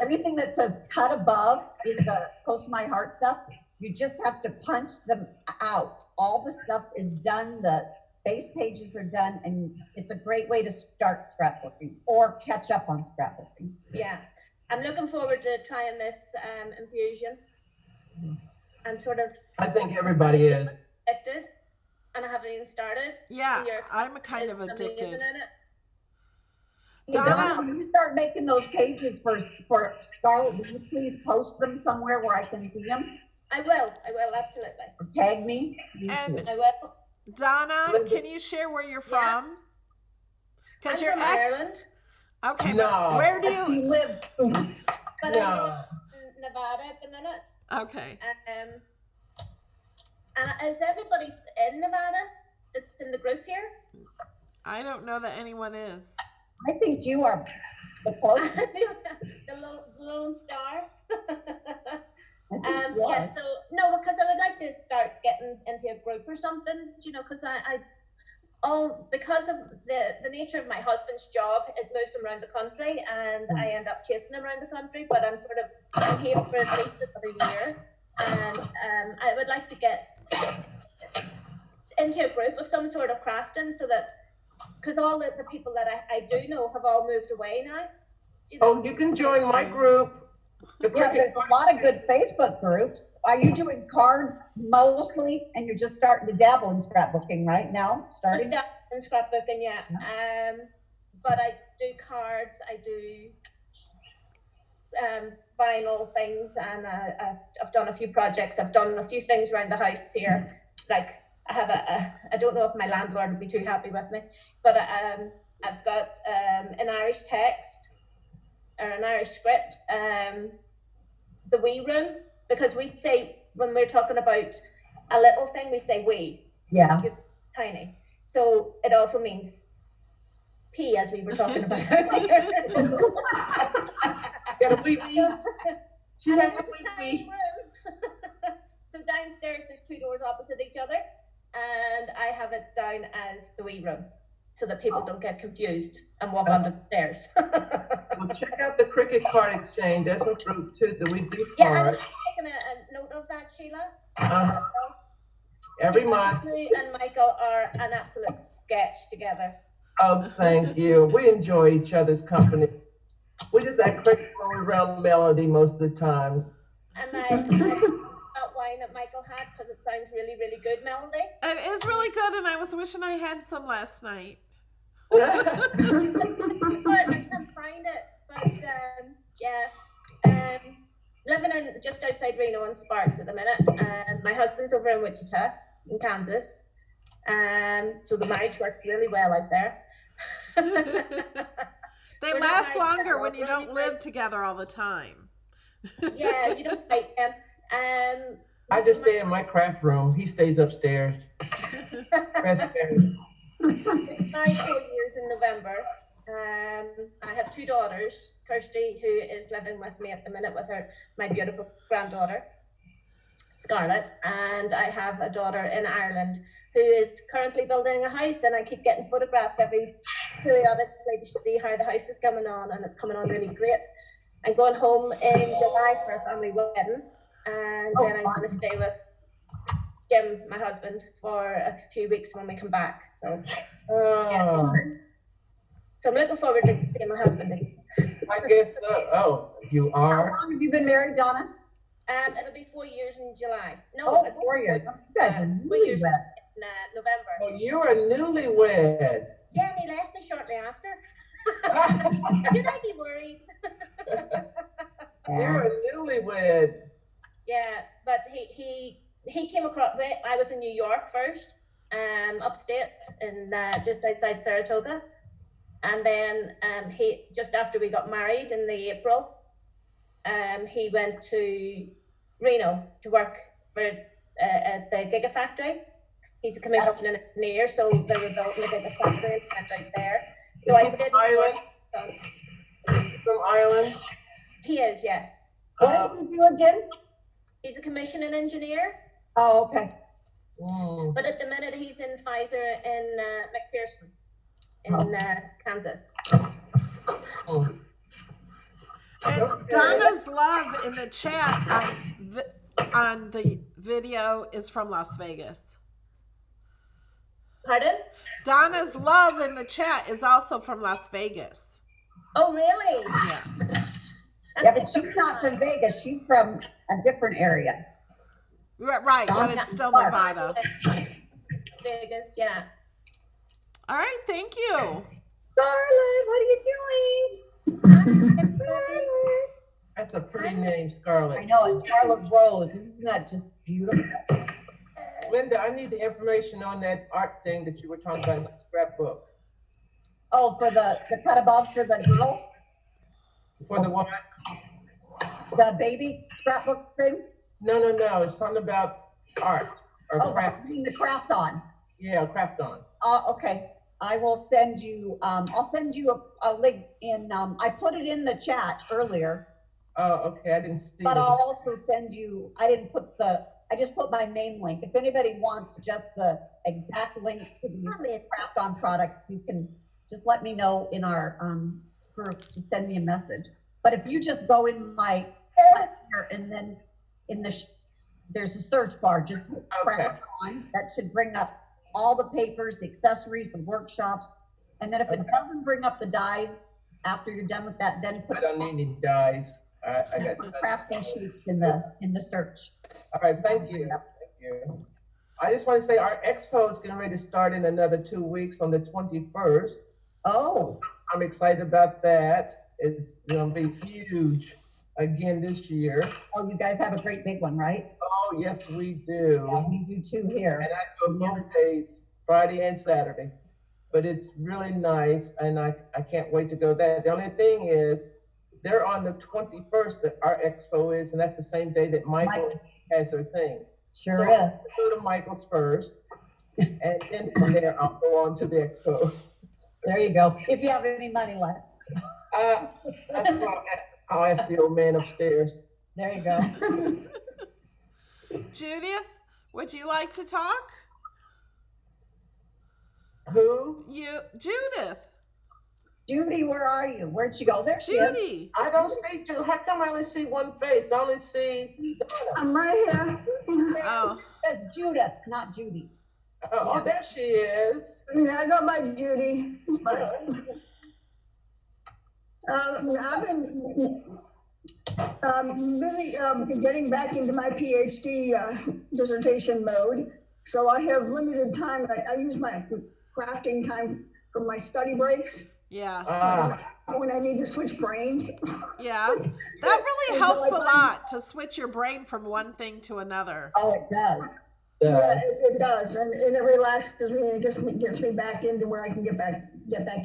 Everything that says cut above in the close to my heart stuff, you just have to punch them out. All the stuff is done. The base pages are done, and it's a great way to start scrapbooking or catch up on scrapbooking. Yeah. I'm looking forward to trying this infusion. I'm sort of I think everybody is. addicted, and I haven't even started. Yeah, Your I'm kind of amazing addicted. in it. Donna, when you start making those pages for Scarlett, will you please post them somewhere where I can see them? I will, absolutely. Or tag me? And I will. Donna, can you share where you're from? Because you're from Ireland. Okay, No. but where do She you lives. But I No. live in Nevada at the minute. Okay. And is everybody in Nevada that's in the group here? I don't know that anyone is. I think you are the closest. the lone star. You are. Yeah, so no, because I would like to start getting into a group or something, you know, because because of the nature of my husband's job, it moves him around the country, and I end up chasing him around the country. But I'm here for at least another year, and I would like to get into a group of some sort of crafting, so that because all the people that I do know have all moved away now. You know? Oh, you can join my group. Yeah, there's a lot of good Facebook groups. Are you doing cards mostly, and you're just starting to dabble in scrapbooking right now? Starting? Just in scrapbooking, yeah. But I do cards, I do vinyl things, and I've done a few projects. I've done a few things around the house here. Like I have I don't know if my landlord would be too happy with me, but I've got an Irish text or an Irish script, the wee room, because we say when we're talking about a little thing, we say wee. Yeah. Tiny. So it also means pee, as we were talking about. Got a wee wee. She has a wee wee. So downstairs, there's two doors opposite each other, and I have it down as the wee room, so that people don't get confused and walk under the stairs. Well, check out the Cricket Card Exchange. That's a group too that we do Yeah, I cards. was taking a note of that, Sheila. Every month. You and Michael are an absolute sketch together. Oh, thank you. We enjoy each other's company. We just act crazy when we're around Melody most of the time. And I that wine that Michael had, because it sounds really, really good, Melody. It is really good, and I was wishing I had some last night. But I can't find it. But yeah, living in just outside Reno and Sparks at the minute. My husband's over in Wichita, in Kansas. So the marriage works really well out there. They We're not last married longer yet, when we're you only don't live together all the time. Yeah, you don't fight them. I just stay in my craft room. He stays upstairs. Raspberry. We've been married 4 years in November. I have two daughters, Kirsty, who is living with me at the minute with my beautiful granddaughter, Scarlett, and I have a daughter in Ireland who is currently building a house, and I keep getting photographs every periodically to see how the house is coming on, and it's coming on really great. I'm going home in July for a family wedding, and then I'm going to stay with Jim, my husband, for a few weeks when we come back. So, yeah. So I'm looking forward to seeing my husband again. I guess so. Oh, you How are? long have you been married, Donna? It'll be 4 years in July. No, Oh, 4 years. You guys are 4 years newlywed. in November. Oh, you're a newlywed. Yeah, and he left me shortly after. Should I be worried? You're a newlywed. Yeah, but he came across. I was in New York first, upstate, and just outside Saratoga, and then he just after we got married in the April, he went to Reno to work for at the Gigafactory. He's a commissioning engineer, so they were building a Gigafactory and went out there. So I stayed in New York. Is he from Ireland? He is, yes. What does he do again? He's a commissioning engineer. Oh, okay. But at the minute, he's in Pfizer in McPherson in Kansas. And Donna's love in the chat on the video is from Las Vegas. Pardon? Donna's love in the chat is also from Las Vegas. Oh, really? Yeah. Yeah, but she's not from Vegas. She's from a different area. Right, but it's still Nevada. Vegas, yeah. All right, thank you. Scarlett, what are you doing? That's a pretty name, Scarlett. I know, it's Scarlett Rose. Isn't that just beautiful? Linda, I need the information on that art thing that you were talking about in the scrapbook. Oh, for the cut above for the girl? For the what? The baby scrapbook thing? No. It's something about art or craft. Putting the craft on. Yeah, craft on. Okay. I will send you, I'll send you a link in, I put it in the chat earlier. Oh, okay, I didn't see But it. I'll also send you, I just put my main link. If anybody wants just the exact links to these craft on products, you can just let me know in our group, just send me a message. But if you just go in my site here and then there's a search bar, just put craft on, that should bring up all the papers, the accessories, the workshops. And then if it doesn't bring up the dies after you're done with that, then I don't need any dies. I got crafting sheets in the search. All right, thank you. Thank you. I just want to say our expo is getting ready to start in another 2 weeks on the 21st. Oh. I'm excited about that. It's going to be huge again this year. Oh, you guys have a great big one, right? Oh, yes, we do. Yeah, we do too here. And I go both days, Friday and Saturday. But it's really nice, and I can't wait to go there. The only thing is, they're on the 21st that our expo is, and that's the same day that Michael has their thing. Sure so is. I'll go to Michael's first, and then from there I'll go on to the expo. There you go. If you have any money left. That's why I'll ask the old man upstairs. There you go. Judith, would you like to talk? Who? You, Judith. Judy, where are you? Where'd she go? There she is. Judy. I don't see Judy. How come I only see one face? I only see Donna. I'm right here. Oh. That's Judith, not Judy. Oh, there she is. Yeah, I go by Judy. I've been really getting back into my PhD dissertation mode. So I have limited time. I use my crafting time for my study breaks. Yeah. When I need to switch brains. Yeah. That really helps a lot to switch your brain from one thing to another. Oh, it does. Yeah, it does, and it relaxes me and it gets me back into where I can get back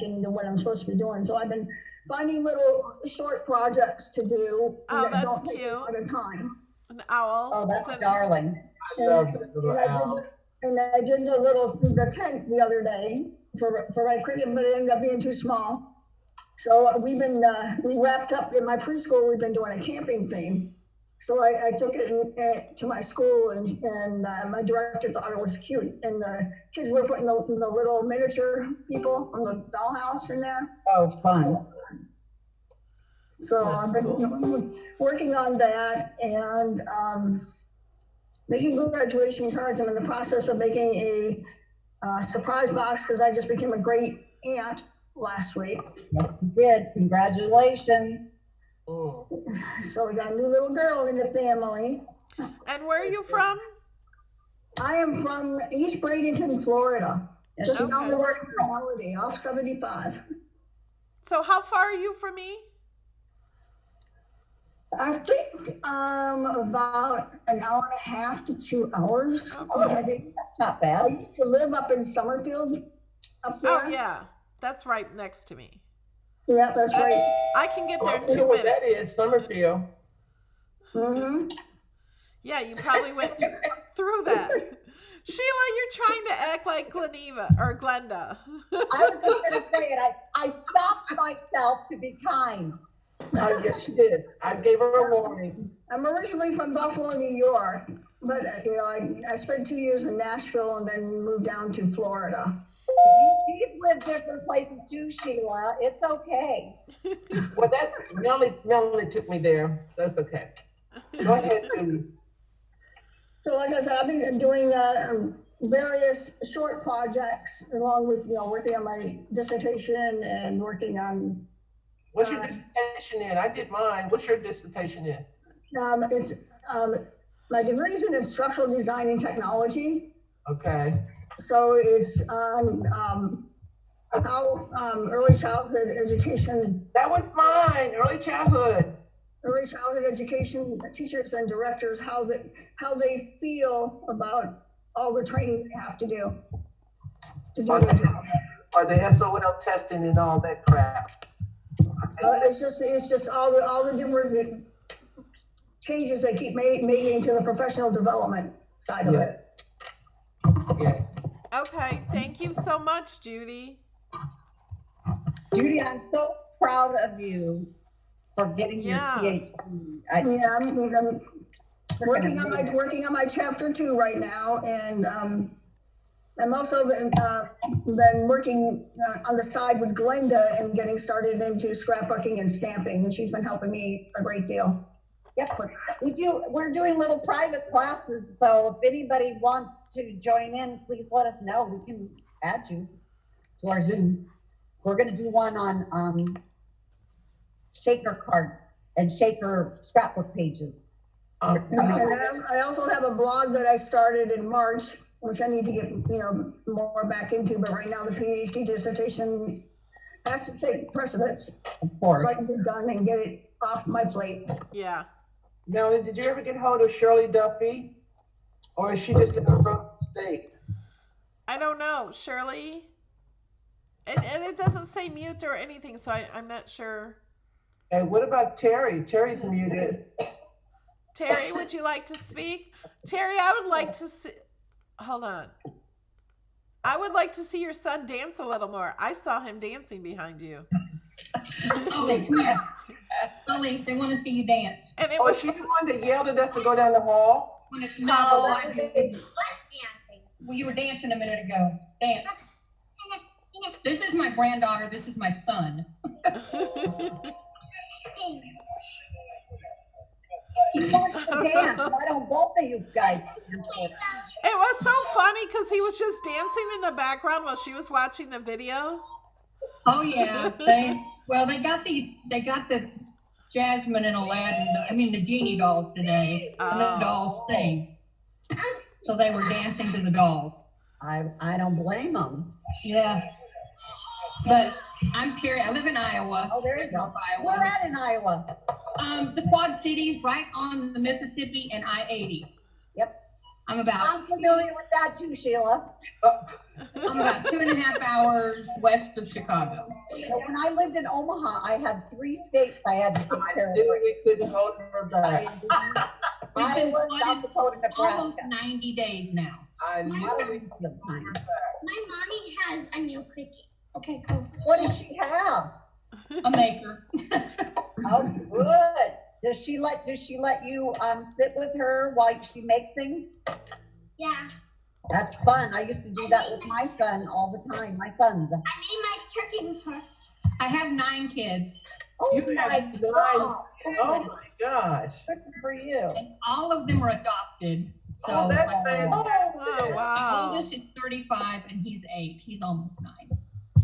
into what I'm supposed to be doing. So I've been finding little short projects to do that don't take a lot of time. An owl. Oh, that's darling. And and I did the tent the other day for my cricket, but it ended up being too small. So we wrapped up in my preschool, we've been doing a camping theme. So I took it to my school, and my director thought it was cute. And the kids were putting the little miniature people from the dollhouse in there. Oh, fun. So I've been working on that and making graduation cards. I'm in the process of making a surprise box because I just became a great aunt last week. Yes, you did. Congratulations. Oh. So we got a new little girl in the family. And where are you from? I am from East Bradenton, Florida. Just Okay. down the road from Melody, off 75. So how far are you from me? I think about an hour and a half to 2 hours. Okay. That's not bad. I used to live up in Summerfield, up there. Oh yeah, that's right next to me. Yeah, that's right. I can get there in You know 2 what minutes. that is, Summerfield. Mm-hmm. Yeah, you probably went through that. Sheila, you're trying to act like Gleniva or Glenda. I was just gonna say it. I stopped myself to be kind. Yes, you did. I gave her a warning. I'm originally from Buffalo, New York, but I spent 2 years in Nashville and then moved down to Florida. You've lived different places too, Sheila. It's okay. Well, that's Melanie took me there. So that's okay. Go ahead, Julie. So like I said, I've been doing various short projects along with, working on my dissertation and working on. What's your dissertation in? I did mine. What's your dissertation in? It's my degree's in instructional design and technology. Okay. So it's on how early childhood education. That was mine, early childhood. Early childhood education teachers and directors, how they feel about all the training they have to do their job. Or the SOL testing and all that crap. It's just all the different changes they keep making to the professional development side of it. Yeah. Okay, thank you so much, Judy. Judy, I'm so proud of you for getting your PhD. I'm working on my chapter 2 right now, and I'm also been working on the side with Glenda and getting started into scrapbooking and stamping, and she's been helping me a great deal. Yep, we're doing little private classes, so if anybody wants to join in, please let us know. We can add you to our Zoom. We're gonna do one on shaker cards and shaker scrapbook pages. And I also have a blog that I started in March, which I need to get more back into, but right now the PhD dissertation has to take precedence. Of course. So I can get done and get it off my plate. Yeah. Melanie, did you ever get hold of Shirley Duffy? Or is she just in the front state? I don't know, Shirley. And it doesn't say mute or anything, so I'm not sure. Hey, what about Terry? Terry's muted. Terry, would you like to speak? Terry, I would like to see. Hold on. I would like to see your son dance a little more. I saw him dancing behind you. Sully, they want to see you dance. And it was she the one that yelled at us to go down the hall? No, I didn't. Well, you were dancing a minute ago. Dance. This is my granddaughter. This is my son. He wants to dance. Why don't both of you guys? It was so funny because he was just dancing in the background while she was watching the video. Oh yeah, they got the Jasmine and Aladdin, the genie dolls today, and the dolls sing. So they were dancing to the dolls. I don't blame them. Yeah, but I'm Terry. I live in Iowa. Oh, there you go. Iowa. Where at in Iowa? The Quad Cities, right on the Mississippi and I-80. Yep. I'm familiar with that too, Sheila. I'm about 2.5 hours west of Chicago. So when I lived in Omaha, I had 3 states I had to take care of. We couldn't hold her back. We've been Iowa, South Dakota, almost Nebraska. 90 days now. I knew How do it. we feel time? My mommy has a new cricket. Okay, cool. What does she have? A maker. Oh, good. Does she let you sit with her while she makes things? Yeah. That's fun. I used to do that with my son all the time. My sons. I made my turkey for her. I have 9 kids. Oh You my have 9. God. Oh my gosh. Good for you. And all of them are adopted. So Oh, that's my fantastic. Oh, wow. oldest is 35 and he's 8. He's almost 9.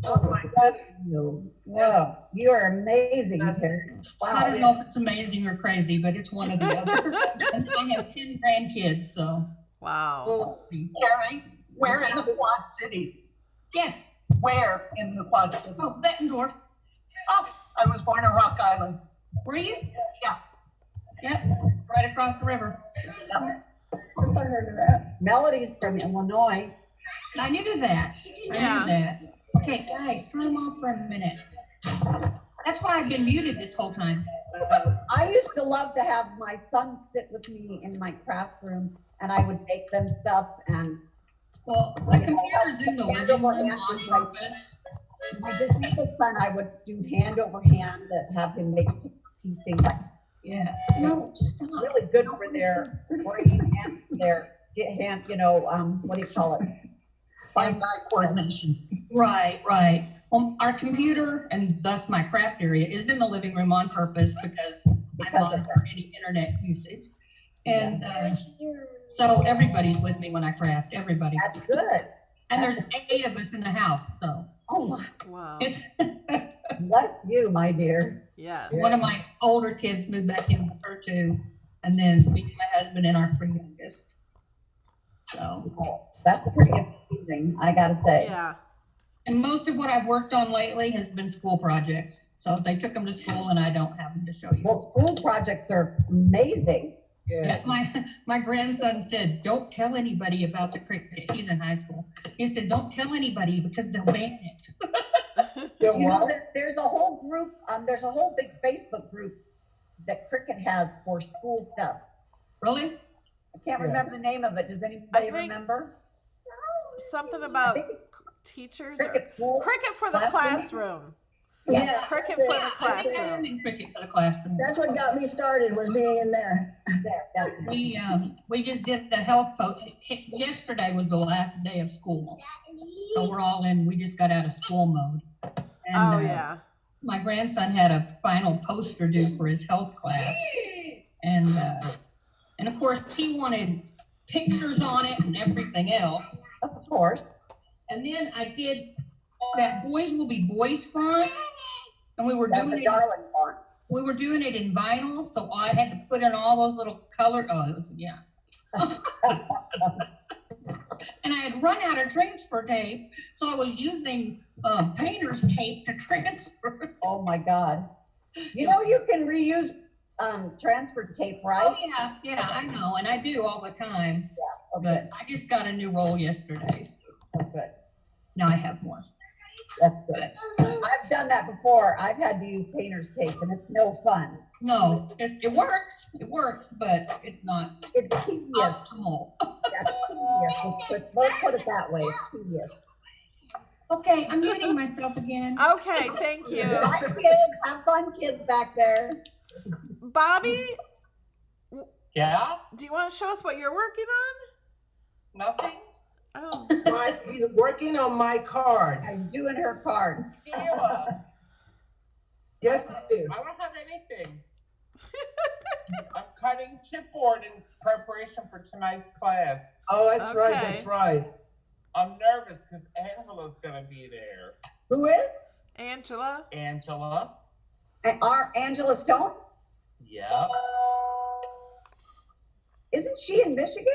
Oh my bless you. Whoa, you are amazing, Terry. I Wow. don't know if it's amazing or crazy, but it's one or the other. And I have 10 grandkids, so. Wow. Terry, where in the Quad Cities? Yes. Where in the Quad Cities? Oh, Bettendorf. Oh, I was born in Rock Island. Were you? Yeah. Yep, right across the river. I've heard of that. Melody's from Illinois. I knew that. I knew that. Okay, guys, turn them off for a minute. That's why I've been muted this whole time. I used to love to have my son sit with me in my craft room, and I would make them stuff. And well, the computer's in the living room on purpose. My disabled son, I would do hand over hand to have him make piecing. Yeah. No, stop. Really good for their brain and their hand. What do you call it? Hand-eye coordination. Right, right. Well, our computer and thus my craft area is in the living room on purpose because I monitor any internet usage. And so everybody's with me when I craft, everybody. That's good. And there's 8 of us in the house, so. Oh my. Wow. Bless you, my dear. Yes. One of my older kids moved back in with her too. And then me and my husband and our 3 youngest. So. That's pretty amazing, I gotta say. Yeah. And most of what I've worked on lately has been school projects. So they took them to school and I don't have them to show you. Well, school projects are amazing. Yeah, my grandson said, don't tell anybody about the cricket. He's in high school. He said, don't tell anybody because they'll ban it. Do you know that there's a whole group, there's a whole big Facebook group that Cricket has for school stuff. Really? I can't remember the name of it. Does anybody remember? Something about teachers. Cricket for the classroom. Yeah, Cricket that's for it. the classroom. And cricket for the classroom. That's what got me started, was being in there. We just did the health post. Yesterday was the last day of school. So we're all in, we just got out of school mode. And, yeah. My grandson had a final poster due for his health class. And of course he wanted pictures on it and everything else. Of course. And then I did that Boys Will Be Boys font. And we were doing it. Darling font. We were doing it in vinyl, so I had to put in all those little color. Oh, it was, yeah. And I had run out of transfer tape, so I was using painter's tape to transfer. Oh my God. You know, you can reuse transfer tape, right? Oh yeah, I know, and I do all the time. Yeah, okay. But I just got a new roll yesterday. Oh, good. Now I have more. That's good. I've done that before. I've had to use painter's tape, and it's no fun. No, it works. It works, but it's not. It's tedious. Optimal. Yeah, tedious. Let's put it that way. It's tedious. Okay, I'm muting myself again. Okay, thank you. Bye, kids. Have fun, kids back there. Bobby, Yeah? do you want to show us what you're working on? Nothing? Oh. He's working on my card. I'm doing her card. Yes, I do. I don't have anything. I'm cutting chipboard in preparation for tonight's class. Oh, that's right, that's right. I'm nervous because Angela's gonna be there. Who is? Angela. Angela. Our Angela Stone? Yeah. Isn't she in Michigan?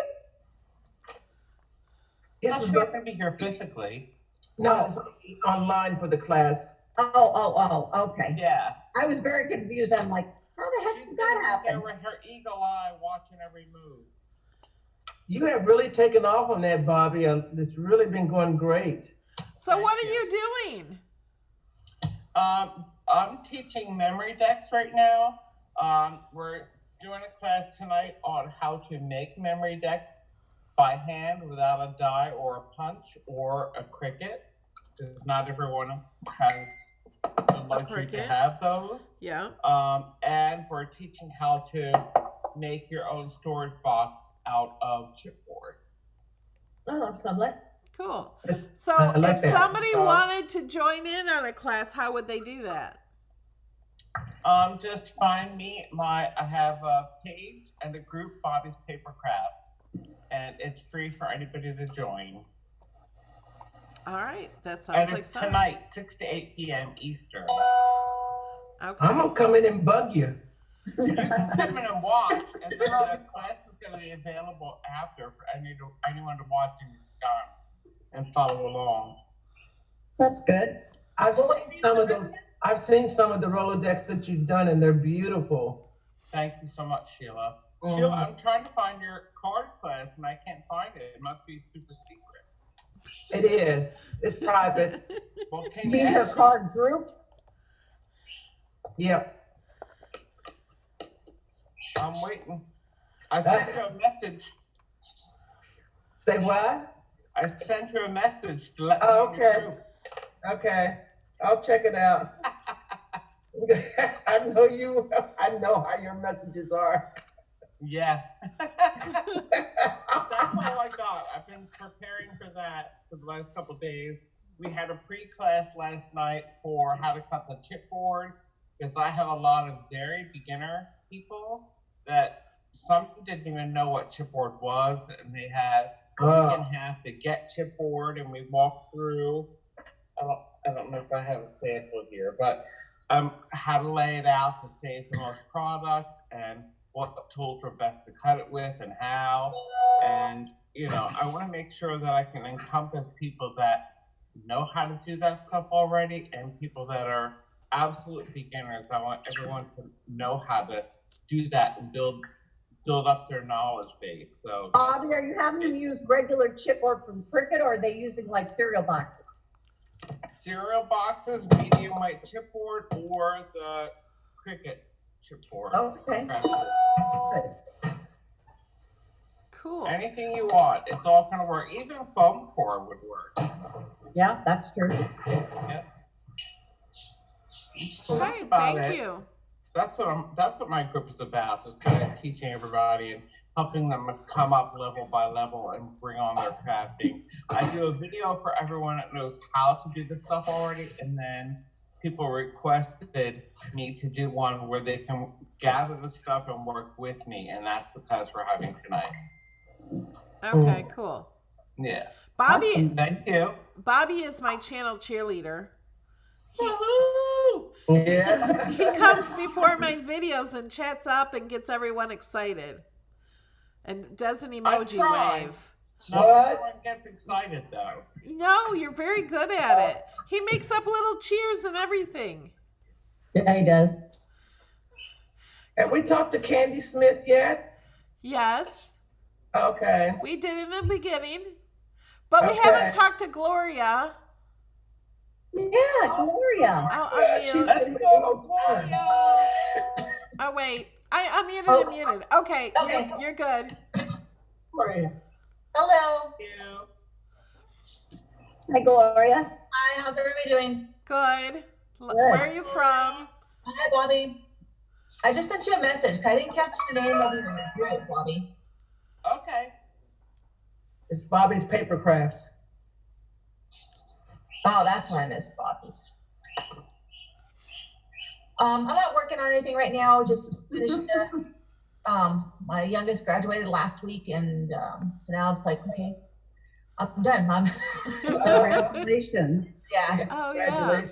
No, she's not gonna be here physically. No, it's online for the class. Oh, okay. Yeah. I was very confused. I'm like, how the heck did that happen? There with her eagle eye watching every move. You have really taken off on that, Bobby. It's really been going great. So what are you doing? I'm teaching memory decks right now. We're doing a class tonight on how to make memory decks. by hand without a die or a punch or a Cricut, because not everyone has the luxury to Cricut. have those. Yeah. And we're teaching how to make your own storage box out of chipboard. Oh, that's lovely. Cool. So I like if that. somebody So- wanted to join in on a class, how would they do that? Just find me. I have a page and a group, Bobby's Paper Craft, and it's free for anybody to join. All right, that sounds And like it's fun. tonight, 6 to 8 p.m. Eastern. Okay. I'm gonna come in and bug you. You can come in and watch, and then the class is going to be available after for anyone to watch and done and follow along. That's good. I've seen some of those. I've seen some of the Rolodex that you've done, and they're beautiful. Thank you so much, Sheila. Mhm. Sheila, I'm trying to find your card class, and I can't find it. It must be super secret. It is. It's private. Well, can You you mean her ask? card group? Yep. I'm waiting. I sent you a message. Say what? I sent you a message to let me Oh, know your okay. group. Okay. I'll check it out. I know you. I know how your messages are. Yeah. That's all I got. I've been preparing for that for the last couple of days. We had a pre-class last night for how to cut the chipboard, because I have a lot of very beginner people that some didn't even know what chipboard was, and they had a week and a half to get chipboard, and we walked through. I don't know if I have a sample here, but how to lay it out to save the most product, and what tools are best to cut it with and how. And, I want to make sure that I can encompass people that know how to do that stuff already and people that are absolute beginners. I want everyone to know how to do that and build up their knowledge base. So, Bobby, are you having them use regular chipboard from Cricut, or are they using like cereal boxes? cereal boxes, medium weight chipboard, or the Cricut chipboard. Okay. Cool. Anything you want, it's all gonna work. Even foam core would work. Yeah, that's true. Yeah. So that's Okay, about thank it. you. That's what my group is about, just kind of teaching everybody and helping them come up level by level and bring on their crafting. I do a video for everyone that knows how to do this stuff already, and then people requested me to do one where they can gather the stuff and work with me, and that's the class we're having tonight. Okay, cool. Yeah. Bobby, Awesome. Thank you. Bobby is my channel cheerleader. Yeah. He comes before my videos and chats up and gets everyone excited. And does an emoji wave. Not everyone gets excited though. No, you're very good at it. He makes up little cheers and everything. Yeah, he does. Have we talked to Candy Smith yet? Yes. Okay. We did in the beginning. But we Okay. haven't talked to Gloria. Yeah, Gloria. Let's go, Gloria. Oh, wait. I unmuted and muted. Okay, Okay. You're good. Gloria. Hello. Hi, Gloria. Hi, how's everybody doing? Good. Where are you from? Hi, Bobby. I just sent you a message. 'Cause I didn't catch the name of your group, Bobby. Okay. It's Bobby's Paper Crafts. Oh, that's why I missed Bobby's. I'm not working on anything right now, just finishing up. My youngest graduated last week, and so now it's like, okay, I'm done. Congratulations. Yeah. Oh, yeah. Congratulations.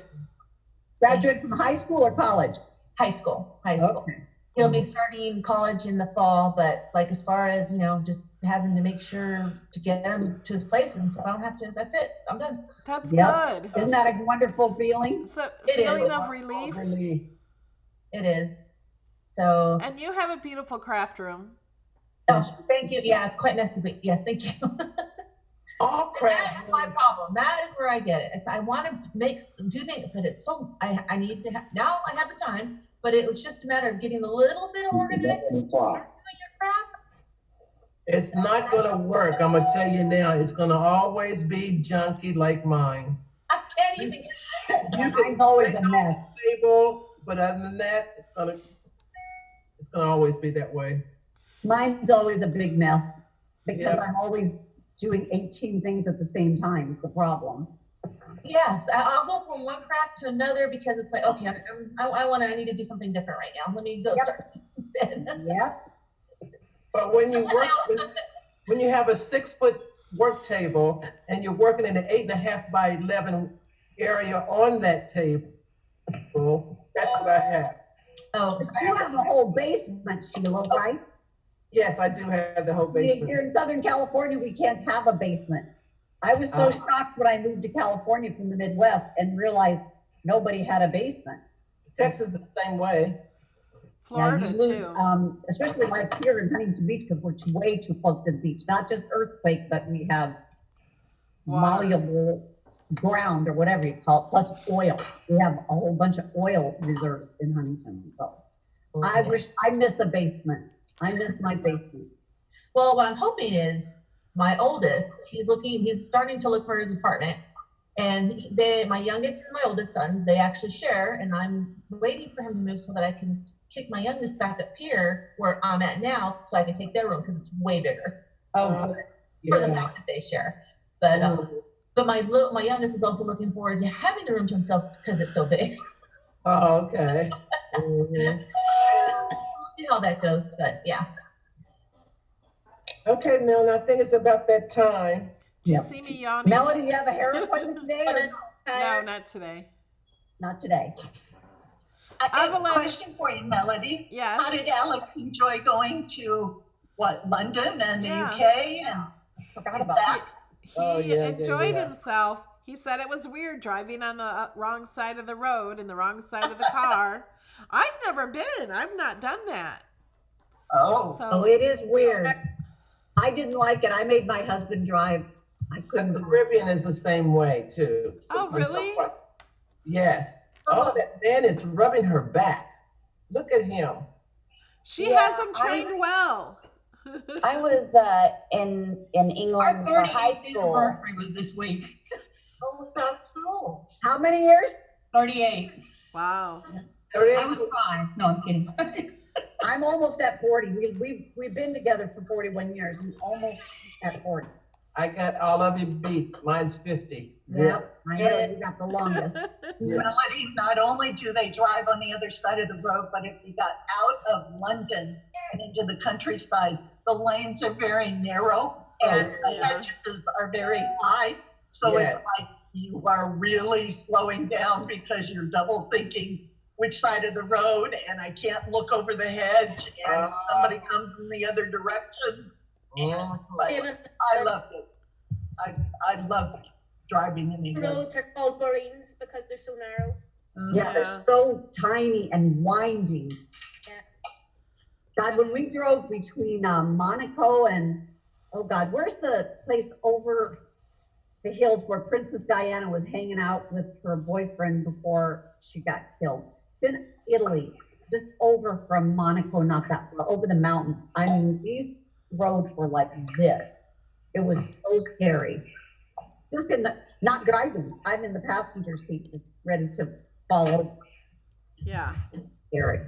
Graduate from high school or college? High school. Okay. He'll be starting college in the fall, but like as far as, just having to make sure to get him to his places and stuff, I don't have to, that's it. I'm done. That's Yep. good. Isn't that a wonderful feeling? So, It feeling is. of relief. It is. So, And you have a beautiful craft room. oh, thank you. Yeah, it's quite messy, but yes, thank you. All And that is my problem. That is where I get it. I want to do things, but it's so, I need to have, now I have the time, but it was just a matter of getting a little bit organized and doing your crafts. It's not gonna work. I'm gonna tell you now. It's gonna always be junky like mine. I can't even. Mine's always a mess. Stable, but other than that, it's gonna always be that way. Mine's always a big mess because Yep. I'm always doing 18 things at the same time is the problem. Yes, I'll go from one craft to another because it's like, okay, I need to do something different right now. Let me go start this instead. Yep. But when you work, when you have a 6-foot work table and you're working in an 8.5 by 11 area on that table, that's what I have. Oh, you have the whole basement, Sheila, right? Yes, I do have the whole basement. Here in Southern California, we can't have a basement. I was so shocked when I moved to California from the Midwest and realized nobody had a basement. Texas is the same way. Florida you lose, too. especially like here in Huntington Beach, because we're way too close to the beach. Not just earthquake, but we have malleable ground or whatever you call it, plus oil. We have a whole bunch of oil reserves in Huntington. So I miss a basement. I miss my basement. Well, what I'm hoping is my oldest, he's starting to look for his apartment. And my youngest and my oldest sons, they actually share, and I'm waiting for him to move so that I can kick my youngest back up here where I'm at now, so I can take their room because it's way bigger. For the fact that they share. But my youngest is also looking forward to having the room to himself because it's so big. Oh, okay. Mm-hmm. We'll see how that goes, but yeah. Okay, Melanie, I think it's about that time. Do you see me yawning? Melody, you have a hair appointment today? Or No, not today. Not today. I have a question for you, Melody. Yes. How did Alex enjoy going to London and the UK? And forgot about that. He enjoyed himself. He said it was weird driving on the wrong side of the road and the wrong side of the car. I've never been. I've not done that. So it is weird. I didn't like it. I made my husband drive. I couldn't. The Caribbean is the same way too. Oh, really? Yes. Oh, that man is rubbing her back. Look at him. She has him trained well. I was in England for high school. Anniversary was this week. Oh, that's cool. How many years? 38. Wow. I was 5. No, I'm kidding. I'm almost at 40. We've been together for 41 years. I'm almost at 40. I got all of you beat. Mine's 50. Yep, I know you got the longest. Melody, not only do they drive on the other side of the road, but if you got out of London and into the countryside, the lanes are very narrow and the hedges are very high. So it's like you are really slowing down because you're double thinking which side of the road, and I can't look over the hedge, and somebody comes in the other direction. But I loved it. I loved driving in The England. roads are called marines because they're so narrow. Yeah, they're so tiny and winding. Yeah. God, when we drove between Monaco and, oh God, where's the place over the hills where Princess Diana was hanging out with her boyfriend before she got killed? It's in Italy, just over from Monaco, not that far, over the mountains. I mean, these roads were like this. It was so scary. Just not driving. I'm in the passenger seat, just ready to follow. Yeah. Scary.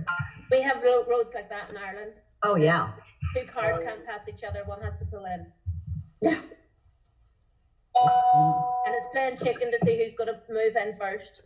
We have roads like that in Ireland. Oh yeah. 2 cars can't pass each other. One has to pull in. Yeah. And it's playing chicken to see who's going to move in first.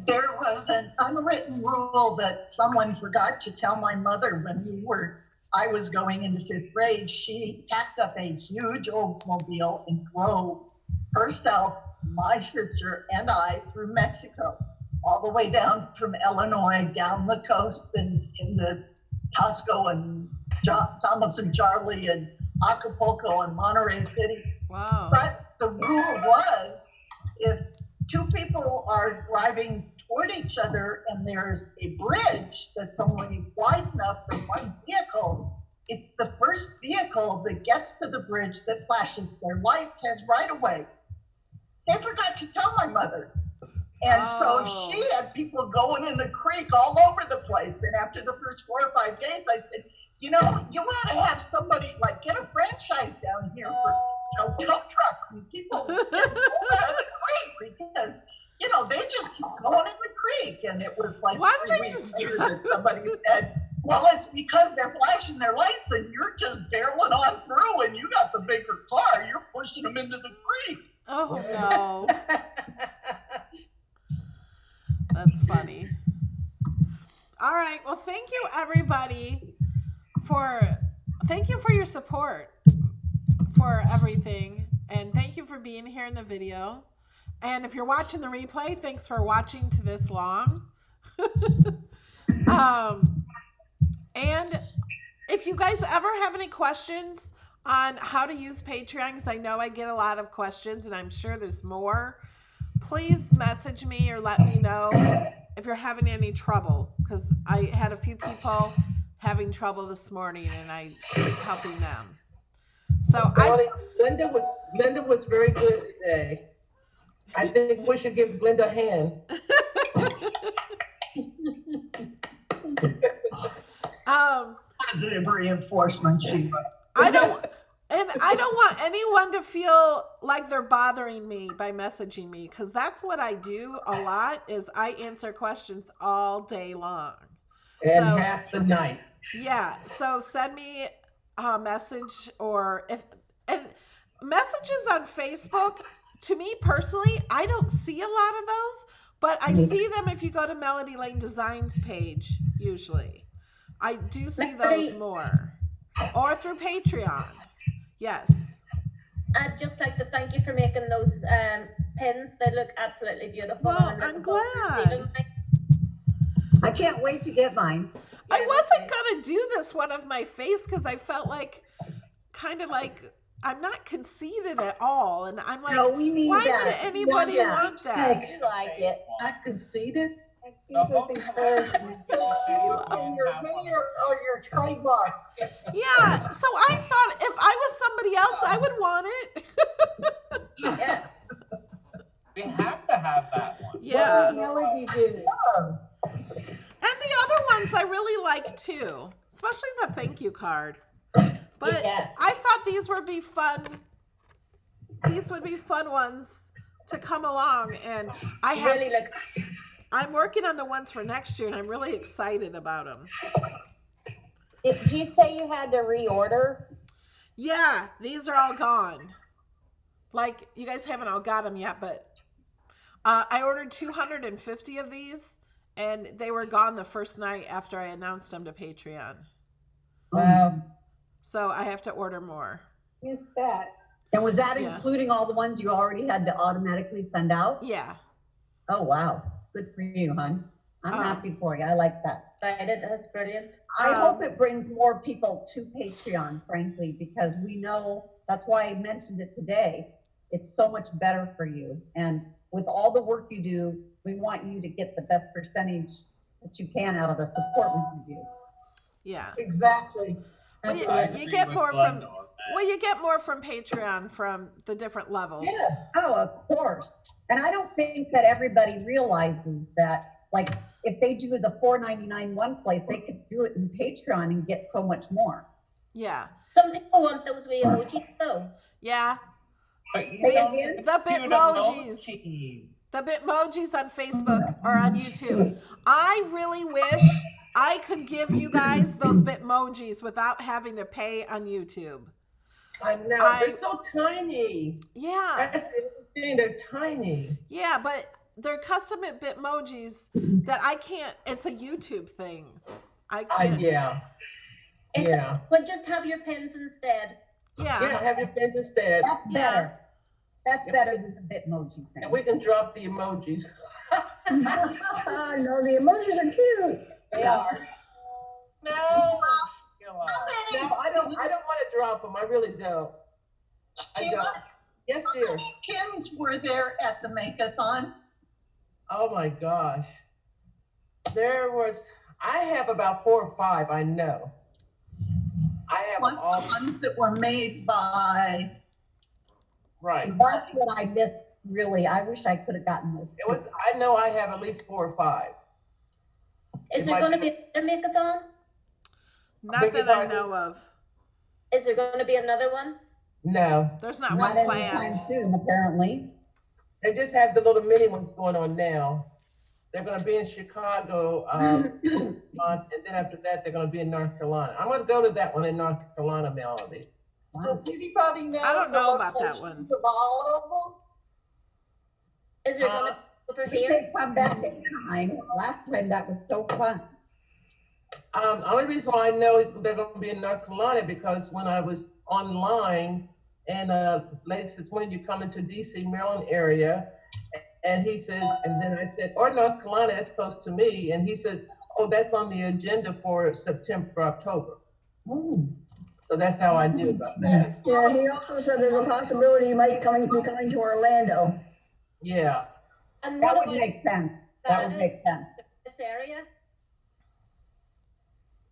There was an unwritten rule that someone forgot to tell my mother when I was going into 5th grade. She packed up a huge Oldsmobile and drove herself, my sister, and I through Mexico, all the way down from Illinois, down the coast and in the Tasco and Thomas and Charlie and Acapulco and Monterey City. Wow. But the rule was, if 2 people are driving toward each other and there's a bridge that's only wide enough for one vehicle, it's the first vehicle that gets to the bridge that flashes their lights, has right of way. They forgot to tell my mother. And so she had people going in the creek all over the place. And after the first 4 or 5 days, I said, you know, you want to have somebody like get a franchise down here for tow trucks and people getting pulled out of the creek because, you know, they just keep going in the creek. And it was like 3 weeks later that somebody said, well, it's because they're flashing their lights and you're just barreling on through and you got the bigger car. You're pushing them into the creek. Oh, no. That's funny. All right. Well, thank you, everybody, thank you for your support for everything. And thank you for being here in the video. And if you're watching the replay, thanks for watching to this long. And if you guys ever have any questions on how to use Patreon, because I know I get a lot of questions and I'm sure there's more, please message me or let me know if you're having any trouble, because I had a few people having trouble this morning and I'm helping them. So Linda was very good today. I think we should give Glenda a hand. Positive reinforcement, Sheila. I don't want anyone to feel like they're bothering me by messaging me, because that's what I do a lot, is I answer questions all day long. And half the night. Yeah. So send me a message and messages on Facebook. To me personally, I don't see a lot of those, but I see them if you go to Melody Lane Designs page, usually. I do see those more. Or through Patreon. Yes. I'd just like to thank you for making those pins. They look absolutely beautiful. Well, I'm glad. I can't wait to get mine. I wasn't going to do this one of my face because I felt like, kind of like, I'm not conceited at all. And I'm like, no, we need why that. would anybody want that? I like it. Not conceited? He's just encouragement. In your hair or your trademark. Yeah, so I thought if I was somebody else, I would want it. Yeah. We have to have that one. Yeah. What Melody do? And the other ones I really like too, especially the thank you card. But Yeah. I thought these would be fun. These would be fun ones to come along, and I have. Really look. I'm working on the ones for next year, and I'm really excited about them. Did you say you had to reorder? Yeah, these are all gone. Like, you guys haven't all got them yet, but I ordered 250 of these, and they were gone the first night after I announced them to Patreon. Wow. So I have to order more. Missed that. And was that including all the ones you already had to automatically send out? Yeah. Oh, wow. Good for you, hon. I'm happy for you. I like that. That's brilliant. I hope it brings more people to Patreon, frankly, because we know, that's why I mentioned it today. It's so much better for you. And with all the work you do, we want you to get the best percentage that you can out of the support we give you. Yeah. Exactly. Well, you get more from Patreon from the different levels. Yes. Oh, of course. And I don't think that everybody realizes that, like, if they do the $4.99 one place, they could do it in Patreon and get so much more. Yeah. Some people want those wee emojis though. Yeah. The Bitmojis. The Bitmojis on Facebook or on YouTube. I really wish I could give you guys those Bitmojis without having to pay on YouTube. I know. They're so tiny. Yeah. That's the thing. They're tiny. Yeah, but they're custom Bitmojis that I can't. It's a YouTube thing. I can't. Yeah. Well, just have your pins instead. Yeah. Yeah, have your pins instead. That's better. That's better than the Bitmoji thing. And we can drop the emojis. No, the emojis are cute. They are. No, I don't want to drop them. I really don't. Sheila, Yes, how dear. many pins were there at the make-a-thon? Oh my gosh. I have about 4 or 5, I know. I have Plus all the ones that were made by. Right. That's what I missed really, I wish I could have gotten this. I know I have at least 4 or 5. Is there going to be another make-a-thon? Not that I know of. Is there going to be another one? No. There's not Not one anytime planned. soon, apparently. They just have the little mini ones going on now. They're going to be in Chicago, and then after that, they're going to be in North Carolina. I'm going to go to that one in North Carolina, Melody. Does anybody know? I don't the know about that one. locations of all Is there going to be over Wish here? they'd come back to Anaheim. Last time that was so fun. Only reason why I know they're going to be in North Carolina because when I was online and lady says, when are you coming to DC, Maryland area? And he says, and then I said, or North Carolina, that's close to me. And he says, oh, that's on the agenda for September, October. So that's how I knew about that. Yeah, he also said there's a possibility he might be coming to Orlando. Yeah. And That what would about make sense. That would make sense. this area?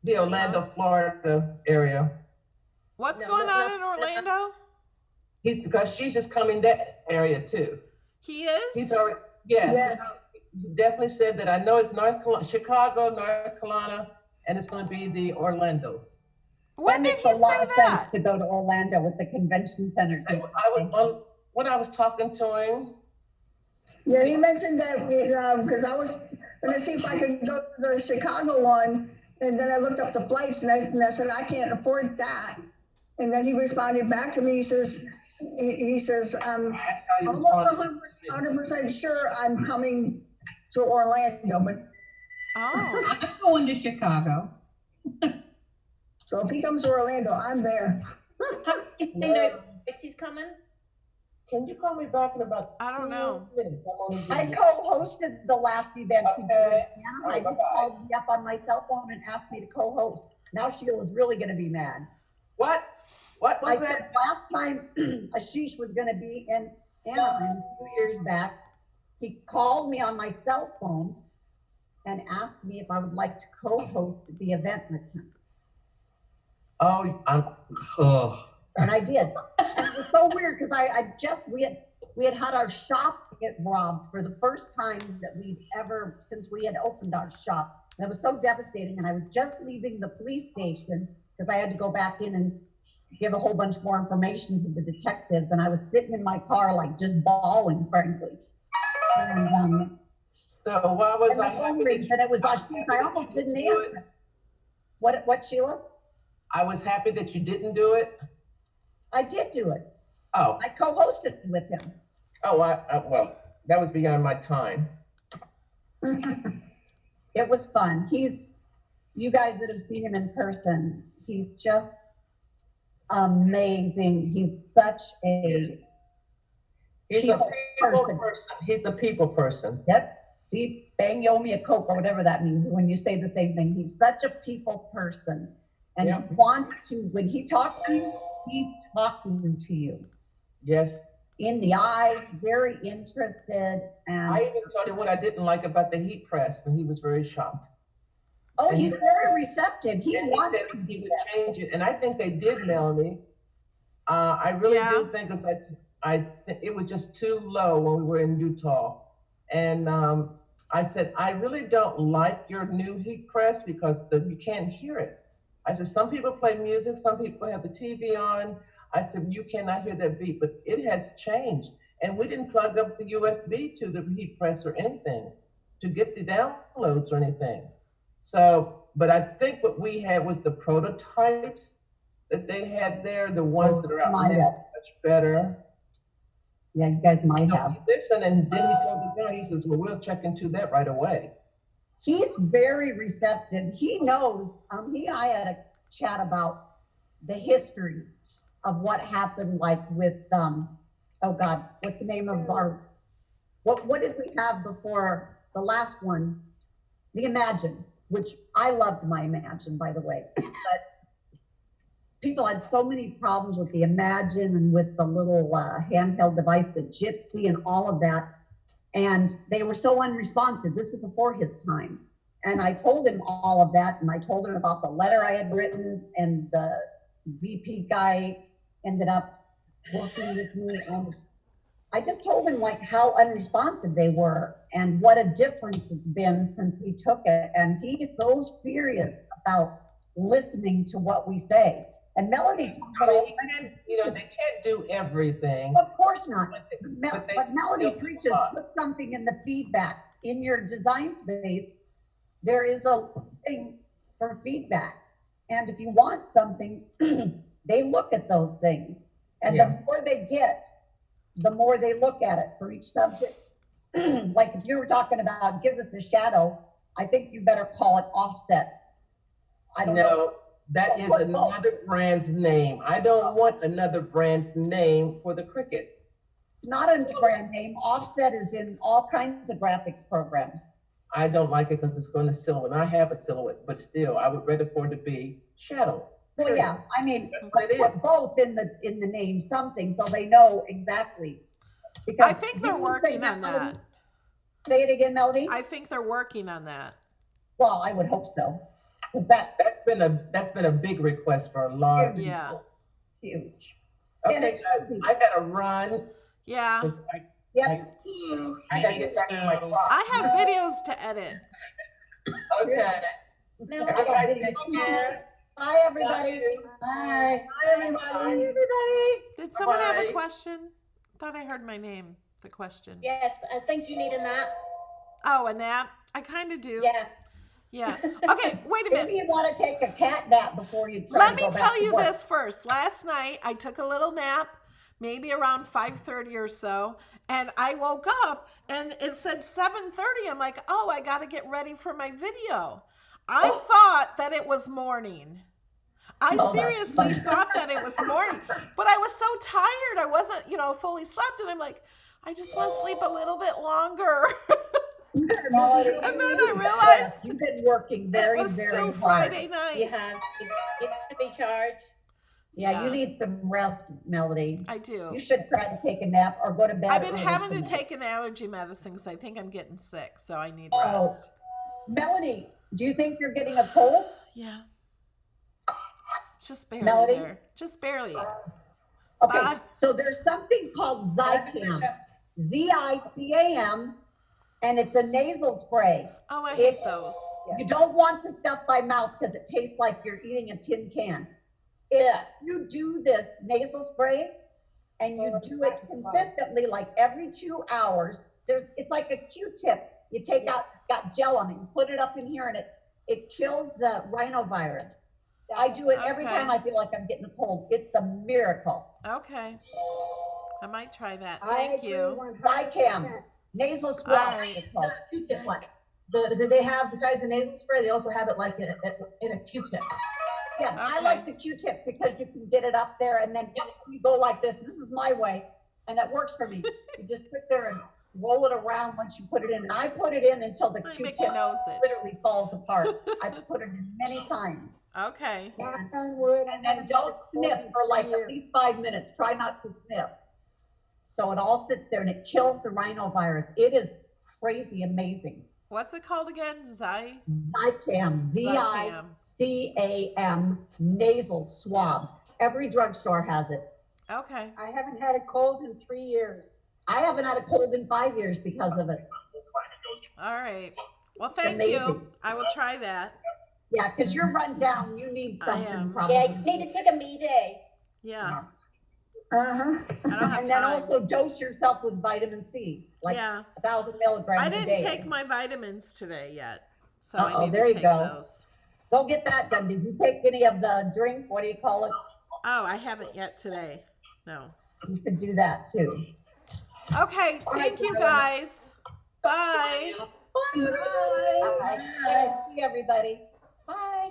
The Orlando, Florida area. What's going on in Orlando? Because she's just coming that area too. He is? He's already, yes. Yes. He definitely said that. I know it's Chicago, North Carolina, and it's going to be the Orlando. When That did makes he a lot say of that? sense to go to Orlando with the convention centers. And When I was talking to him, Yeah, he mentioned that because I was going to see if I could go to the Chicago one, and then I looked up the flights, and I said I can't afford that. And then he responded back to me. He says, I'm almost 100% sure I'm coming to Orlando, but Oh. I'm going to Chicago. so if he comes to Orlando, I'm there. He's coming? can you call me back in about I don't know. 2 minutes? I'm on the I video. co-hosted the last event. He did. Okay. I Bye-bye. called me up on my cell phone and asked me to co-host. Now Sheila's really going to be mad. What? What I was that? said last time Ashish was going to be in Anaheim a few years back, he called me on my cell phone and asked me if I would like to co-host the event with him. Oh, And I did. And it was so weird because we had our shop get robbed for the first time that we'd ever, since we had opened our shop. And it was so devastating. And I was just leaving the police station because I had to go back in and give a whole bunch more information to the detectives. And I was sitting in my car, like just bawling, frankly. And, so why was and I the phone happy rings, that and it was Ashish. I almost didn't answer. What, Sheila? I was happy that you didn't do it? I did do it. Oh. I co-hosted with him. Oh, well, that was beyond my time. It was fun. You guys that have seen him in person, he's just amazing. He's such a He's a people person. He's a people person. Yep. See, bang, you owe me a Coke or whatever that means when you say the same thing. He's such a people person. And Yep. he wants to, when he talks to you, he's talking to you. Yes. In the eyes, very interested. And I even told him what I didn't like about the heat press, and he was very shocked. oh, And he's very receptive. He and wants he to said be he would there. change it, and I think they did, Melanie. I really do think it's like it was just too low when we were in Utah, and I said I really don't like your new heat press because you can't hear it. I said some people play music, some people have the TV on. I said you cannot hear that beat, but it has changed, and we didn't plug up the USB to the heat press or anything to get the downloads or anything. So, but I think what we had was the prototypes that they had there, the ones that are out Might there have. much better. Yeah, you guys might So have. he listened, and then he told the guy, he says, well, we'll check into that right away. He's very receptive. He knows, he and I had a chat about the history of what happened, like with, oh God, what's the name of what did we have before the last one? The Imagine, which I loved my Imagine, by the way. But people had so many problems with the Imagine and with the little handheld device, the Gypsy and all of that. And they were so unresponsive. This is before his time. And I told him all of that. And I told him about the letter I had written, and the VP guy ended up working with me. And I just told him like how unresponsive they were and what a difference it's been since we took it. And he is so serious about listening to what we say. And Melody, You know, they can't do everything. of course not. But they But Melody still preaches, try. put something in the feedback. In your design space, there is a thing for feedback. And if you want something, they look at those things. And Yeah. the more they get, the more they look at it for each subject. Like if you were talking about give us a shadow, I think you better call it offset. I don't know. No, that is another brand's name. I don't want another brand's name for the Cricut. It's not a brand name. Offset is in all kinds of graphics programs. I don't like it because it's going to silhouette. I have a silhouette, but still, I would rather for it to be shadow. Well, yeah, I mean, That's what it put is. both in the name, something, so they know exactly. Because I think they're working on that. Say it again, Melody. I think they're working on that. Well, I would hope so. Because that's been a big request for a lot of Yeah. people. Huge. Okay, guys, I gotta run. Yeah. 'Cause Yes. I gotta get back to my clock. I have videos to edit. Okay. Melody, I got video. Bye, everybody. Bye. Bye, everybody. Everybody. Did someone have a Bye. question? Thought I heard my name. The question. Yes, I think you need a nap. Oh, a nap? I kind of do. Yeah. Yeah. Okay, wait a minute. Maybe you want to take a cat nap before you try Let to me go back tell to you work. this first. Last night, I took a little nap, maybe around 5:30 or so, and I woke up and it said 7:30. I'm like, oh, I got to get ready for my video. I thought that it was morning. I Oh, that's seriously funny. thought that it was morning, but I was so tired. I wasn't, fully slept, and I'm like, I just want to sleep a little bit longer. Melody, And then I realized you've been working very, it was very still hard. Friday You night. have to be charged. Yeah, you need some rest, Melody. I do. You should try to take a nap or go to bed. I've been early having to tonight. take an allergy medicine because I think I'm getting sick, so I need Oh. rest. Melody, do you think you're getting a cold? Yeah. Just barely Melody? there. Just barely. Okay, Bye. so there's something called Zicam, Zicam, and it's a nasal spray. Oh, I hate those. You don't want the stuff by mouth because it tastes like you're eating a tin can. If you do this nasal spray and you do it consistently, like every 2 hours, it's like a Q-tip. You take out, it's got gel on it, you put it up in here and it kills the rhinovirus. I do it every Okay. time I feel like I'm getting a cold. It's a miracle. Okay. I might try that. I Thank agree you. 100%. Zicam, nasal spray. All right. it's called. Q-tip one. They have, besides the nasal spray, they also have it like in a Q-tip. Yeah, I Okay. like the Q-tip because you can get it up there and then you go like this. This is my way, and it works for me. You just sit there and roll it around once you put it in. And I put it in until the Might Q-tip make your nose itch. literally falls apart. I put it in many times. Okay. And, Knock on wood, and then don't sniff for like at least 5 minutes. Try not to sniff. So it all sits there and it kills the rhinovirus. It is crazy amazing. What's it called again? Zicam. Zicam, Z-I-C-A-M, nasal swab. Every drugstore has it. Okay. I haven't had a cold in 3 years. I haven't had a cold in 5 years because of it. All right. Well, thank Amazing. you. I will try that. Yeah, because you're run down. You need I something am. probably. Yeah, you need to take a me day. Yeah. Uh-huh. I don't have And then time. also dose yourself with vitamin C, like Yeah. 1,000 milligrams I a didn't day. take my vitamins today yet, so Uh-oh, I need there to you take go. those. Go get that done. Did you take any of the drink? What do you call it? Oh, I haven't yet today. No. You could do that too. Okay. All right, Thank you, Carolyn. guys. Bye. Bye. Bye. See everybody. Bye.